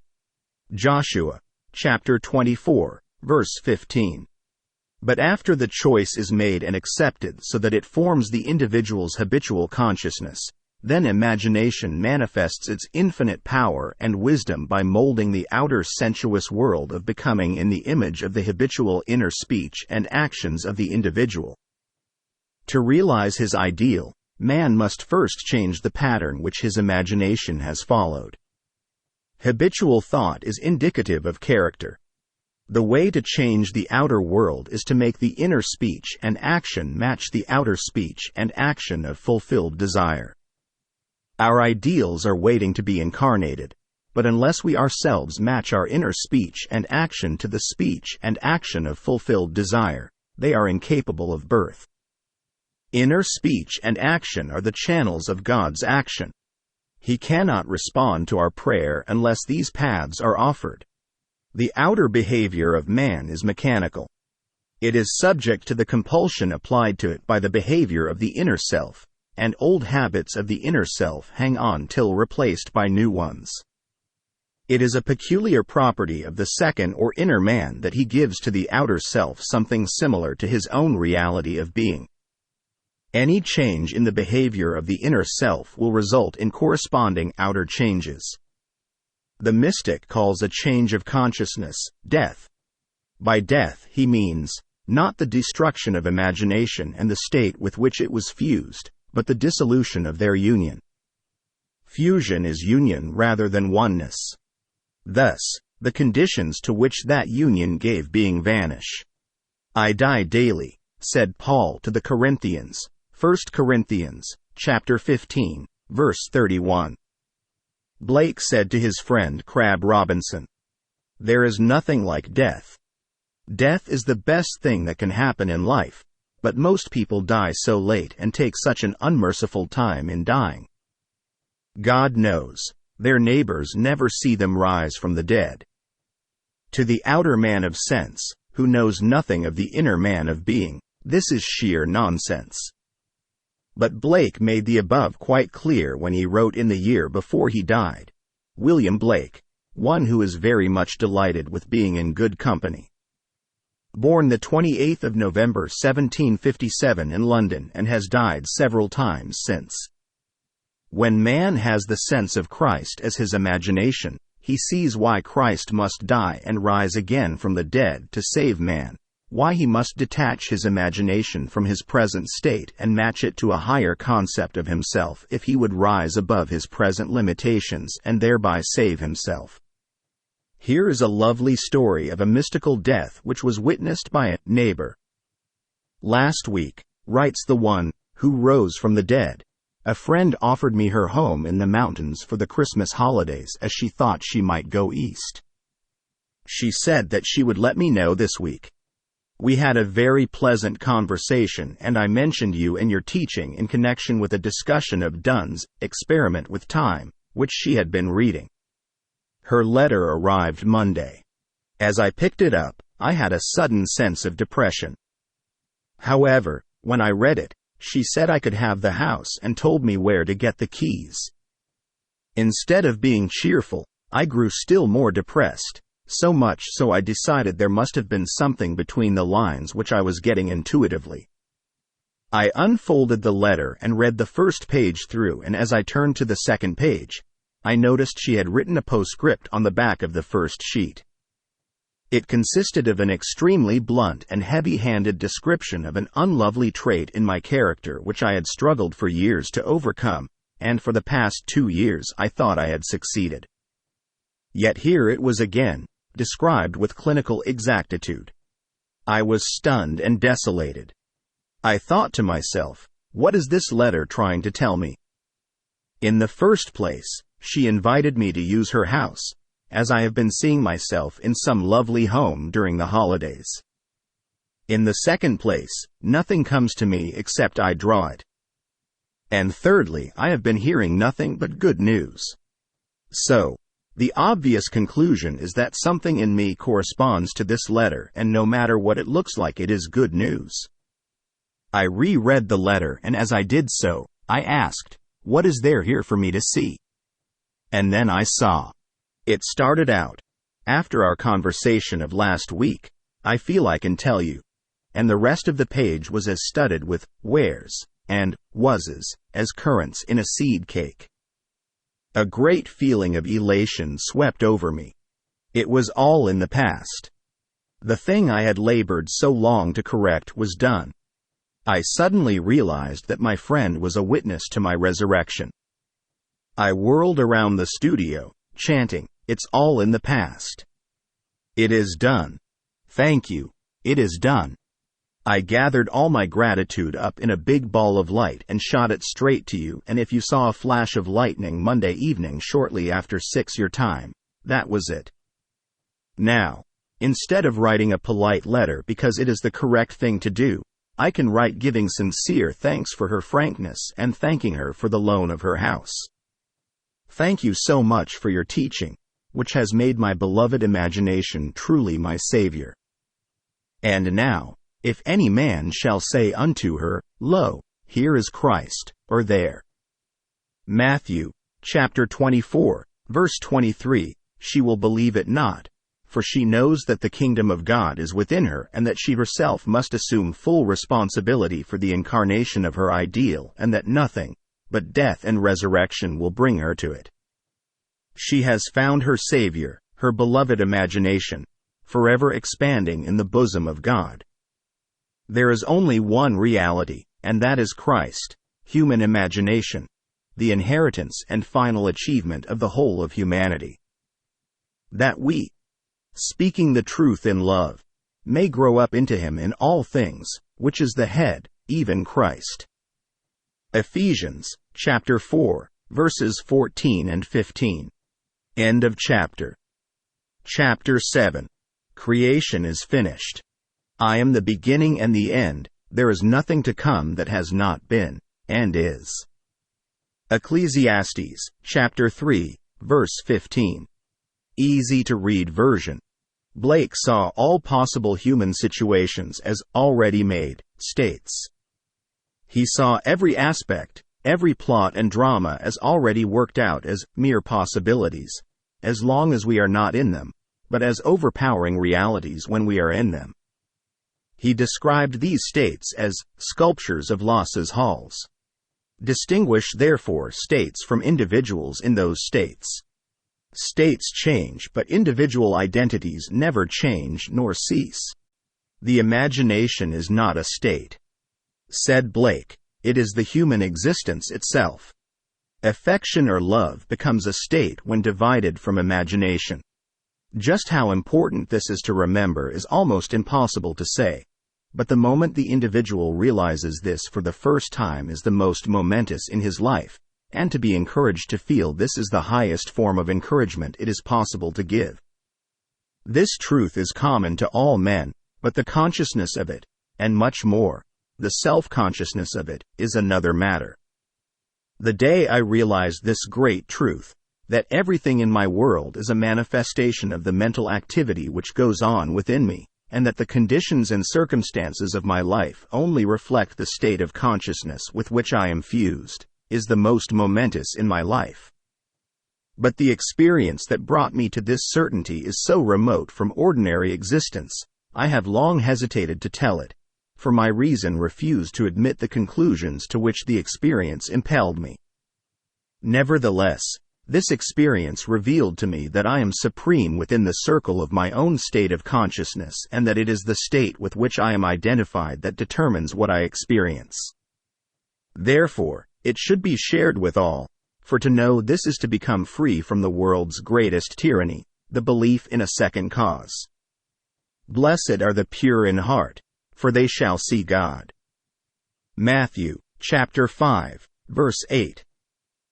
Joshua, chapter 24, verse 15. But after the choice is made and accepted so that it forms the individual's habitual consciousness, then imagination manifests its infinite power and wisdom by molding the outer sensuous world of becoming in the image of the habitual inner speech and actions of the individual. To realize his ideal, man must first change the pattern which his imagination has followed. Habitual thought is indicative of character. The way to change the outer world is to make the inner speech and action match the outer speech and action of fulfilled desire. Our ideals are waiting to be incarnated, but unless we ourselves match our inner speech and action to the speech and action of fulfilled desire, they are incapable of birth. Inner speech and action are the channels of God's action. He cannot respond to our prayer unless these paths are offered. The outer behavior of man is mechanical. It is subject to the compulsion applied to it by the behavior of the inner self, and old habits of the inner self hang on till replaced by new ones. It is a peculiar property of the second or inner man that he gives to the outer self something similar to his own reality of being. Any change in the behavior of the inner self will result in corresponding outer changes. The mystic calls a change of consciousness death. By death he means, not the destruction of imagination and the state with which it was fused, but the dissolution of their union. Fusion is union rather than oneness. Thus, the conditions to which that union gave being vanish. I die daily, said Paul to the Corinthians, 1 Corinthians, chapter 15, verse 31. Blake said to his friend Crab Robinson, "There is nothing like death. Death is the best thing that can happen in life, but most people die so late and take such an unmerciful time in dying. God knows, their neighbors never see them rise from the dead." To the outer man of sense, who knows nothing of the inner man of being, this is sheer nonsense. But Blake made the above quite clear when he wrote in the year before he died. William Blake, one who is very much delighted with being in good company. Born the 28th of November 1757 in London and has died several times since. When man has the sense of Christ as his imagination, he sees why Christ must die and rise again from the dead to save man, why he must detach his imagination from his present state and match it to a higher concept of himself if he would rise above his present limitations and thereby save himself. Here is a lovely story of a mystical death which was witnessed by a neighbor. Last week, writes the one who rose from the dead, a friend offered me her home in the mountains for the Christmas holidays as she thought she might go east. She said that she would let me know this week. We had a very pleasant conversation and I mentioned you and your teaching in connection with a discussion of Dunn's Experiment with Time, which she had been reading. Her letter arrived Monday. As I picked it up, I had a sudden sense of depression. However, when I read it, she said I could have the house and told me where to get the keys. Instead of being cheerful, I grew still more depressed, so much so I decided there must have been something between the lines which I was getting intuitively. I unfolded the letter and read the first page through, and as I turned to the second page, I noticed she had written a postscript on the back of the first sheet. It consisted of an extremely blunt and heavy-handed description of an unlovely trait in my character which I had struggled for years to overcome, and for the past 2 years I thought I had succeeded. Yet here it was again, described with clinical exactitude. I was stunned and desolated. I thought to myself, what is this letter trying to tell me? In the first place, she invited me to use her house, as I have been seeing myself in some lovely home during the holidays. In the second place, nothing comes to me except I draw it. And thirdly, I have been hearing nothing but good news. So, the obvious conclusion is that something in me corresponds to this letter, and no matter what it looks like, it is good news. I reread the letter, and as I did so, I asked, what is there here for me to see? And then I saw. It started out, after our conversation of last week, I feel I can tell you. And the rest of the page was as studded with wheres and wases as currants in a seed cake. A great feeling of elation swept over me. It was all in the past. The thing I had labored so long to correct was done. I suddenly realized that my friend was a witness to my resurrection. I whirled around the studio, chanting, "It's all in the past. It is done. Thank you. It is done." I gathered all my gratitude up in a big ball of light and shot it straight to you, and if you saw a flash of lightning Monday evening shortly after 6 your time, that was it. Now, instead of writing a polite letter because it is the correct thing to do, I can write giving sincere thanks for her frankness and thanking her for the loan of her house. Thank you so much for your teaching, which has made my beloved imagination truly my Savior. And now, if any man shall say unto her, Lo, here is Christ, or there. Matthew, chapter 24, verse 23, she will believe it not, for she knows that the kingdom of God is within her and that she herself must assume full responsibility for the incarnation of her ideal and that nothing but death and resurrection will bring her to it. She has found her Savior, her beloved imagination, forever expanding in the bosom of God. There is only one reality, and that is Christ, human imagination, the inheritance and final achievement of the whole of humanity. That we, speaking the truth in love, may grow up into him in all things, which is the head, even Christ. Ephesians, chapter 4, verses 14 and 15. End of chapter. Chapter 7. Creation is finished. I am the beginning and the end, there is nothing to come that has not been, and is. Ecclesiastes, chapter 3, verse 15. Easy to read version. Blake saw all possible human situations as already made states. He saw every aspect, every plot and drama as already worked out as mere possibilities, as long as we are not in them, but as overpowering realities when we are in them. He described these states as sculptures of Lasse's halls. Distinguish therefore states from individuals in those states. States change, but individual identities never change nor cease. The imagination is not a state. Said Blake, it is the human existence itself. Affection or love becomes a state when divided from imagination. Just how important this is to remember is almost impossible to say, but the moment the individual realizes this for the first time is the most momentous in his life, and to be encouraged to feel this is the highest form of encouragement it is possible to give. This truth is common to all men, but the consciousness of it, and much more, the self-consciousness of it, is another matter. The day I realized this great truth, that everything in my world is a manifestation of the mental activity which goes on within me, and that the conditions and circumstances of my life only reflect the state of consciousness with which I am fused, is the most momentous in my life. But the experience that brought me to this certainty is so remote from ordinary existence, I have long hesitated to tell it, for my reason refused to admit the conclusions to which the experience impelled me. Nevertheless, this experience revealed to me that I am supreme within the circle of my own state of consciousness and that it is the state with which I am identified that determines what I experience. Therefore, it should be shared with all, for to know this is to become free from the world's greatest tyranny, the belief in a second cause. Blessed are the pure in heart, for they shall see God. Matthew, chapter 5, verse 8.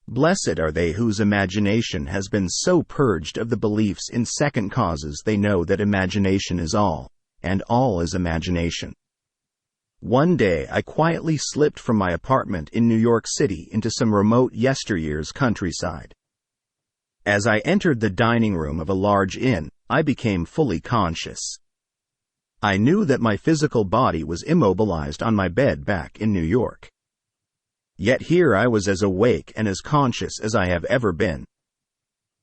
Blessed are they whose imagination has been so purged of the beliefs in second causes they know that imagination is all, and all is imagination. One day I quietly slipped from my apartment in New York City into some remote yesteryear's countryside. As I entered the dining room of a large inn, I became fully conscious. I knew that my physical body was immobilized on my bed back in New York. Yet here I was as awake and as conscious as I have ever been.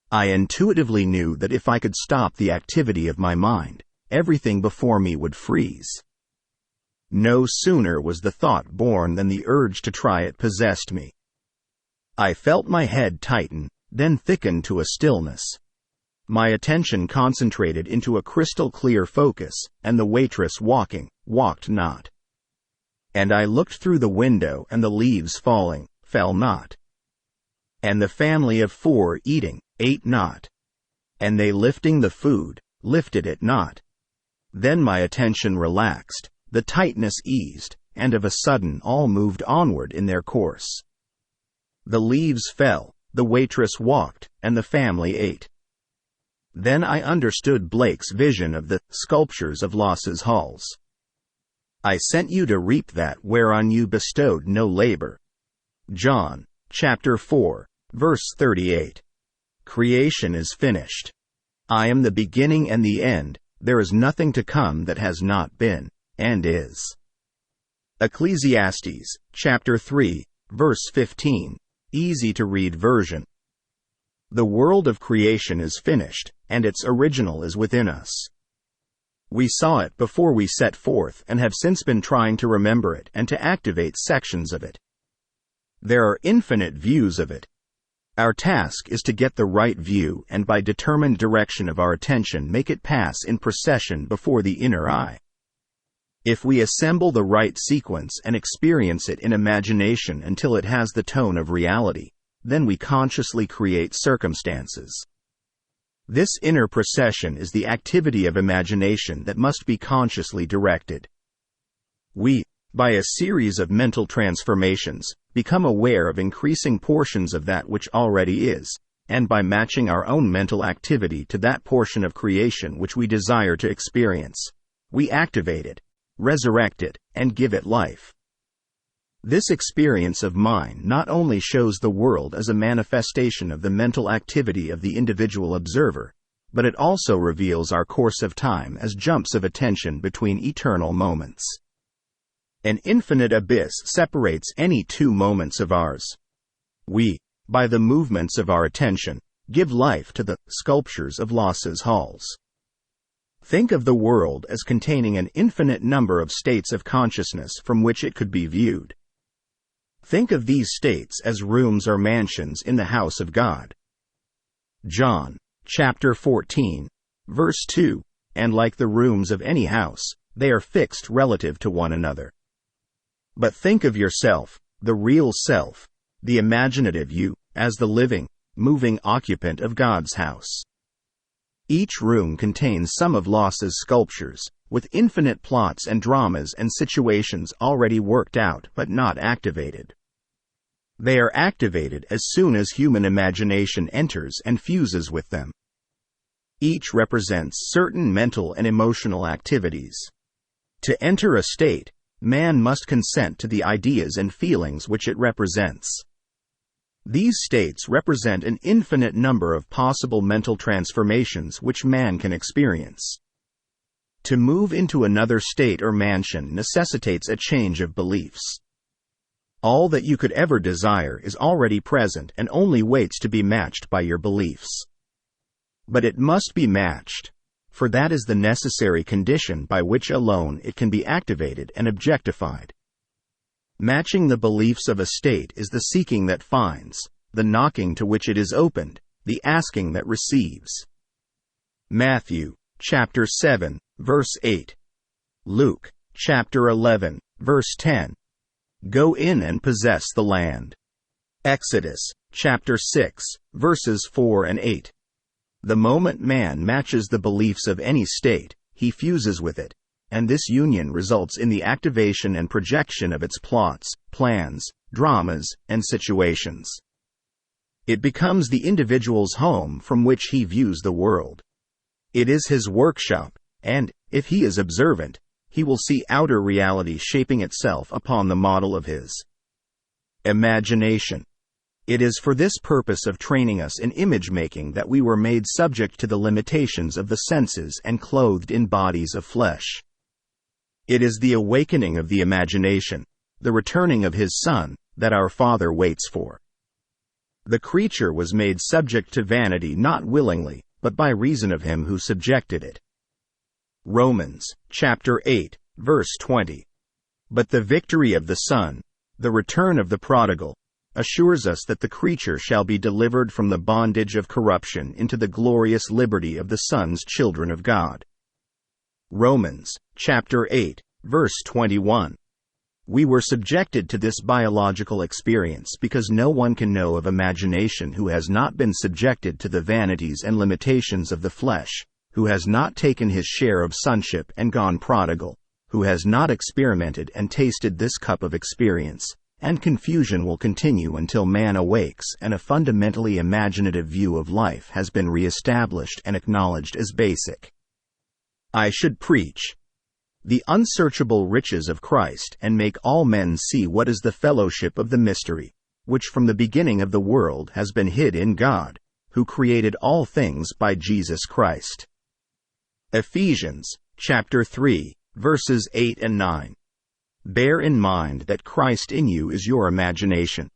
I intuitively knew that if I could stop the activity of my mind, everything before me would freeze. No sooner was the thought born than the urge to try it possessed me. I felt my head tighten, then thicken to a stillness. My attention concentrated into a crystal-clear focus, and the waitress walked not. And I looked through the window, and the leaves falling, fell not. And the family of 4 eating, ate not. And they lifting the food, lifted it not. Then my attention relaxed, the tightness eased, and of a sudden all moved onward in their course. The leaves fell, the waitress walked, and the family ate. Then I understood Blake's vision of the sculptures of Los's halls. I sent you to reap that whereon you bestowed no labor. John, chapter 4, verse 38. Creation is finished. I am the beginning and the end, there is nothing to come that has not been, and is. Ecclesiastes, chapter 3, verse 15, easy to read version. The world of creation is finished, and its original is within us. We saw it before we set forth and have since been trying to remember it and to activate sections of it. There are infinite views of it. Our task is to get the right view and by determined direction of our attention make it pass in procession before the inner eye. If we assemble the right sequence and experience it in imagination until it has the tone of reality, then we consciously create circumstances. This inner procession is the activity of imagination that must be consciously directed. We, by a series of mental transformations, become aware of increasing portions of that which already is, and by matching our own mental activity to that portion of creation which we desire to experience, we activate it, resurrect it, and give it life. This experience of mind not only shows the world as a manifestation of the mental activity of the individual observer, but it also reveals our course of time as jumps of attention between eternal moments. An infinite abyss separates any 2 moments of ours. We, by the movements of our attention, give life to the sculptures of Los's halls. Think of the world as containing an infinite number of states of consciousness from which it could be viewed. Think of these states as rooms or mansions in the house of God. John, chapter 14, verse 2, and like the rooms of any house, they are fixed relative to one another. But think of yourself, the real self, the imaginative you, as the living, moving occupant of God's house. Each room contains some of Los's sculptures, with infinite plots and dramas and situations already worked out but not activated. They are activated as soon as human imagination enters and fuses with them. Each represents certain mental and emotional activities. To enter a state, man must consent to the ideas and feelings which it represents. These states represent an infinite number of possible mental transformations which man can experience. To move into another state or mansion necessitates a change of beliefs. All that you could ever desire is already present and only waits to be matched by your beliefs. But it must be matched, for that is the necessary condition by which alone it can be activated and objectified. Matching the beliefs of a state is the seeking that finds, the knocking to which it is opened, the asking that receives. Matthew, chapter 7, verse 8. Luke, chapter 11, verse 10. Go in and possess the land. Exodus, chapter 6, verses 4 and 8. The moment man matches the beliefs of any state, he fuses with it, and this union results in the activation and projection of its plots, plans, dramas, and situations. It becomes the individual's home from which he views the world. It is his workshop, and, if he is observant, he will see outer reality shaping itself upon the model of his imagination. It is for this purpose of training us in image-making that we were made subject to the limitations of the senses and clothed in bodies of flesh. It is the awakening of the imagination, the returning of his Son, that our Father waits for. The creature was made subject to vanity not willingly, but by reason of him who subjected it. Romans, chapter 8, verse 20. But the victory of the Son, the return of the prodigal, assures us that the creature shall be delivered from the bondage of corruption into the glorious liberty of the Son's children of God. Romans, chapter 8, verse 21. We were subjected to this biological experience because no one can know of imagination who has not been subjected to the vanities and limitations of the flesh, who has not taken his share of sonship and gone prodigal, who has not experimented and tasted this cup of experience, and confusion will continue until man awakes and a fundamentally imaginative view of life has been re-established and acknowledged as basic. I should preach the unsearchable riches of Christ and make all men see what is the fellowship of the mystery, which from the beginning of the world has been hid in God, who created all things by Jesus Christ. Ephesians, chapter 3, verses 8 and 9. Bear in mind that Christ in you is your imagination.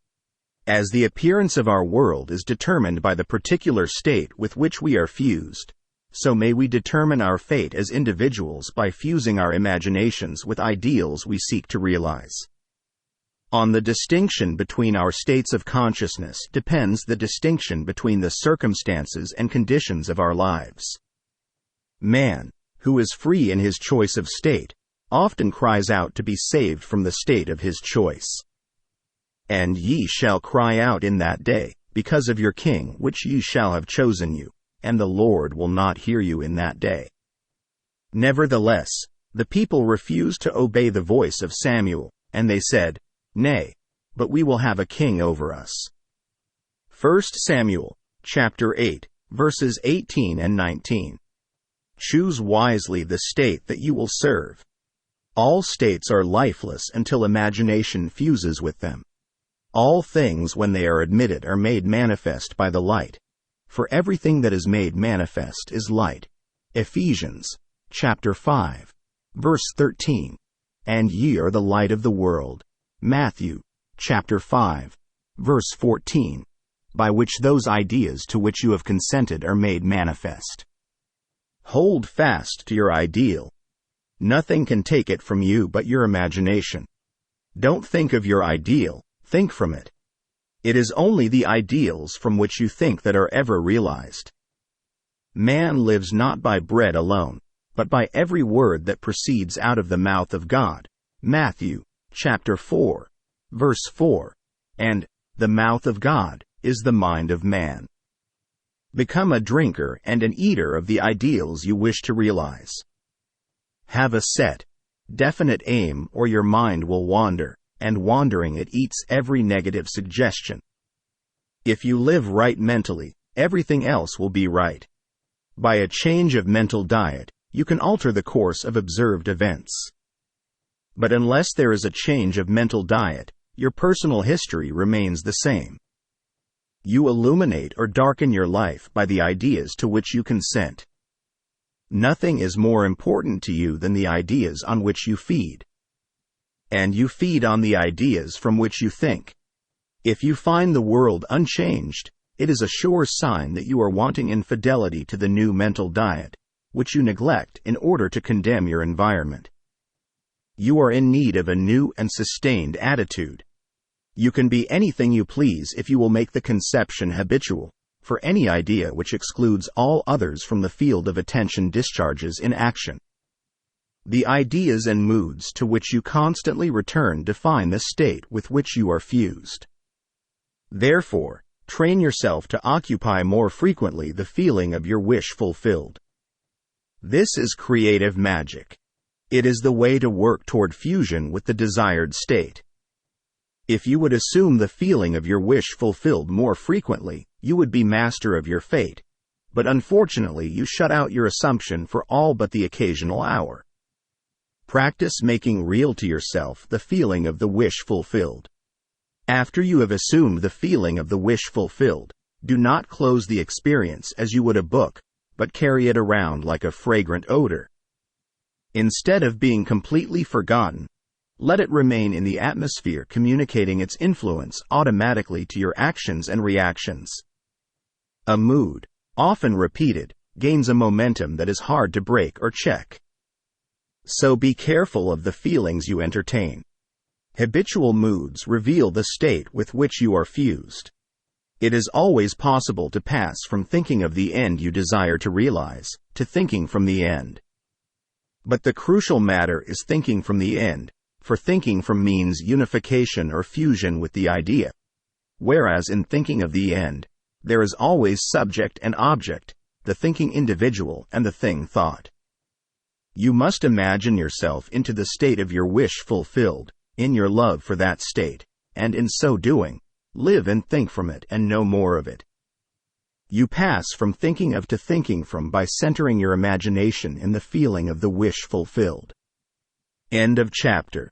As the appearance of our world is determined by the particular state with which we are fused, so may we determine our fate as individuals by fusing our imaginations with ideals we seek to realize. On the distinction between our states of consciousness depends the distinction between the circumstances and conditions of our lives. Man, who is free in his choice of state, often cries out to be saved from the state of his choice. And ye shall cry out in that day, because of your king which ye shall have chosen you, and the Lord will not hear you in that day. Nevertheless, the people refused to obey the voice of Samuel, and they said, Nay, but we will have a king over us. 1 Samuel, chapter 8, verses 18 and 19. Choose wisely the state that you will serve. All states are lifeless until imagination fuses with them. All things when they are admitted are made manifest by the light. For everything that is made manifest is light. Ephesians, chapter 5, verse 13. And ye are the light of the world. Matthew, chapter 5, verse 14. By which those ideas to which you have consented are made manifest. Hold fast to your ideal. Nothing can take it from you but your imagination. Don't think of your ideal, think from it. It is only the ideals from which you think that are ever realized. Man lives not by bread alone, but by every word that proceeds out of the mouth of God. Matthew, chapter 4, verse 4. And, the mouth of God is the mind of man. Become a drinker and an eater of the ideals you wish to realize. Have a set, definite aim or your mind will wander, and wandering it eats every negative suggestion. If you live right mentally, everything else will be right. By a change of mental diet, you can alter the course of observed events. But unless there is a change of mental diet, your personal history remains the same. You illuminate or darken your life by the ideas to which you consent. Nothing is more important to you than the ideas on which you feed. And you feed on the ideas from which you think. If you find the world unchanged, it is a sure sign that you are wanting in fidelity to the new mental diet, which you neglect in order to condemn your environment. You are in need of a new and sustained attitude. You can be anything you please if you will make the conception habitual, for any idea which excludes all others from the field of attention discharges in action. The ideas and moods to which you constantly return define the state with which you are fused. Therefore, train yourself to occupy more frequently the feeling of your wish fulfilled. This is creative magic. It is the way to work toward fusion with the desired state. If you would assume the feeling of your wish fulfilled more frequently, you would be master of your fate, but unfortunately you shut out your assumption for all but the occasional hour. Practice making real to yourself the feeling of the wish fulfilled. After you have assumed the feeling of the wish fulfilled, do not close the experience as you would a book, but carry it around like a fragrant odor. Instead of being completely forgotten, let it remain in the atmosphere, communicating its influence automatically to your actions and reactions. A mood, often repeated, gains a momentum that is hard to break or check. So be careful of the feelings you entertain. Habitual moods reveal the state with which you are fused. It is always possible to pass from thinking of the end you desire to realize, to thinking from the end. But the crucial matter is thinking from the end, for thinking from means unification or fusion with the idea. Whereas in thinking of the end, there is always subject and object, the thinking individual and the thing thought. You must imagine yourself into the state of your wish fulfilled, in your love for that state, and in so doing, live and think from it and no more of it. You pass from thinking of to thinking from by centering your imagination in the feeling of the wish fulfilled. End of chapter.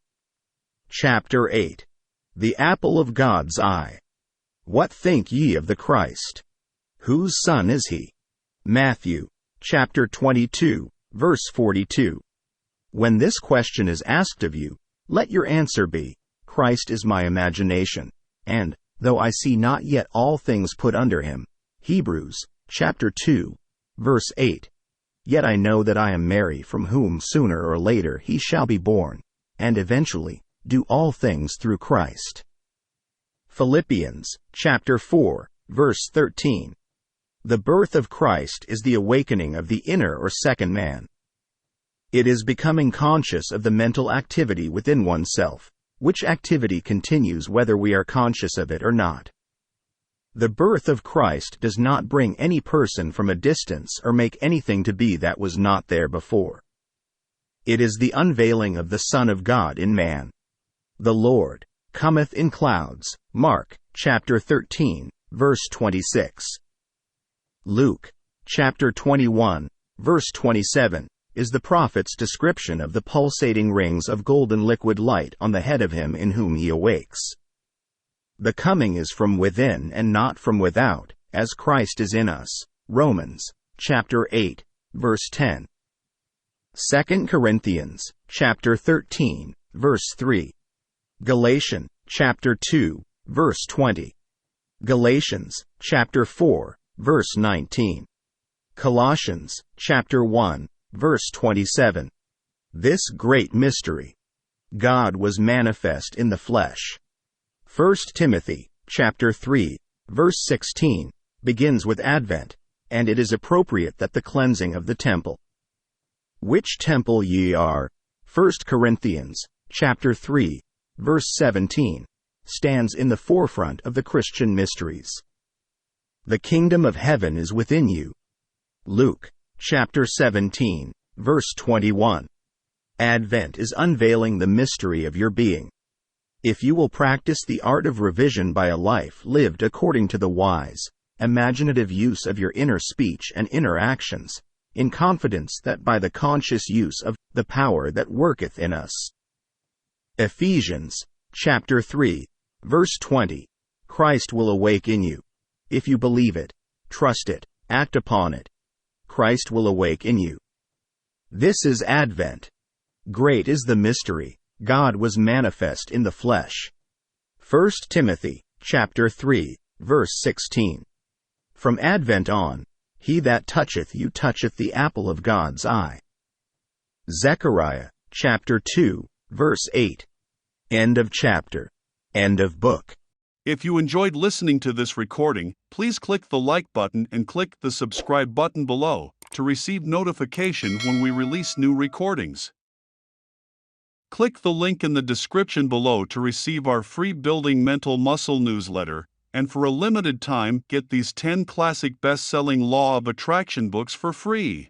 Chapter 8. The Apple of God's Eye. What think ye of the Christ? Whose son is he? Matthew, chapter 22, verse 42. When this question is asked of you, let your answer be, Christ is my imagination, and, though I see not yet all things put under him, Hebrews, chapter 2, verse 8. Yet I know that I am Mary, from whom sooner or later he shall be born, and eventually do all things through Christ. Philippians, chapter 4, verse 13. The birth of Christ is the awakening of the inner or second man. It is becoming conscious of the mental activity within oneself, which activity continues whether we are conscious of it or not. The birth of Christ does not bring any person from a distance or make anything to be that was not there before. It is the unveiling of the Son of God in man. The Lord cometh in clouds. Mark, chapter 13, verse 26. Luke, chapter 21, verse 27, is the prophet's description of the pulsating rings of golden liquid light on the head of him in whom he awakes. The coming is from within and not from without, as Christ is in us. Romans, chapter 8, verse 10. 2 Corinthians, chapter 13, verse 3. Galatians, chapter 2, verse 20. Galatians, chapter 4, verse 19. Colossians, chapter 1, verse 27. This great mystery. God was manifest in the flesh. 1 Timothy, chapter 3, verse 16, begins with Advent, and it is appropriate that the cleansing of the temple. Which temple ye are, 1 Corinthians, chapter 3, verse 17, stands in the forefront of the Christian mysteries. The kingdom of heaven is within you. Luke, chapter 17, verse 21. Advent is unveiling the mystery of your being. If you will practice the art of revision by a life lived according to the wise, imaginative use of your inner speech and inner actions, in confidence that by the conscious use of the power that worketh in us. Ephesians, chapter 3, verse 20. Christ will awake in you. If you believe it, trust it, act upon it. Christ will awake in you. This is Advent. Great is the mystery. God was manifest in the flesh. 1 Timothy, chapter 3, verse 16. From Advent on, he that toucheth you toucheth the apple of God's eye. Zechariah, chapter 2, verse 8. End of chapter. End of book. If you enjoyed listening to this recording, please click the like button and click the subscribe button below to receive notification when we release new recordings. Click the link in the description below to receive our free Building Mental Muscle newsletter, and for a limited time get these 10 classic best-selling Law of Attraction books for free.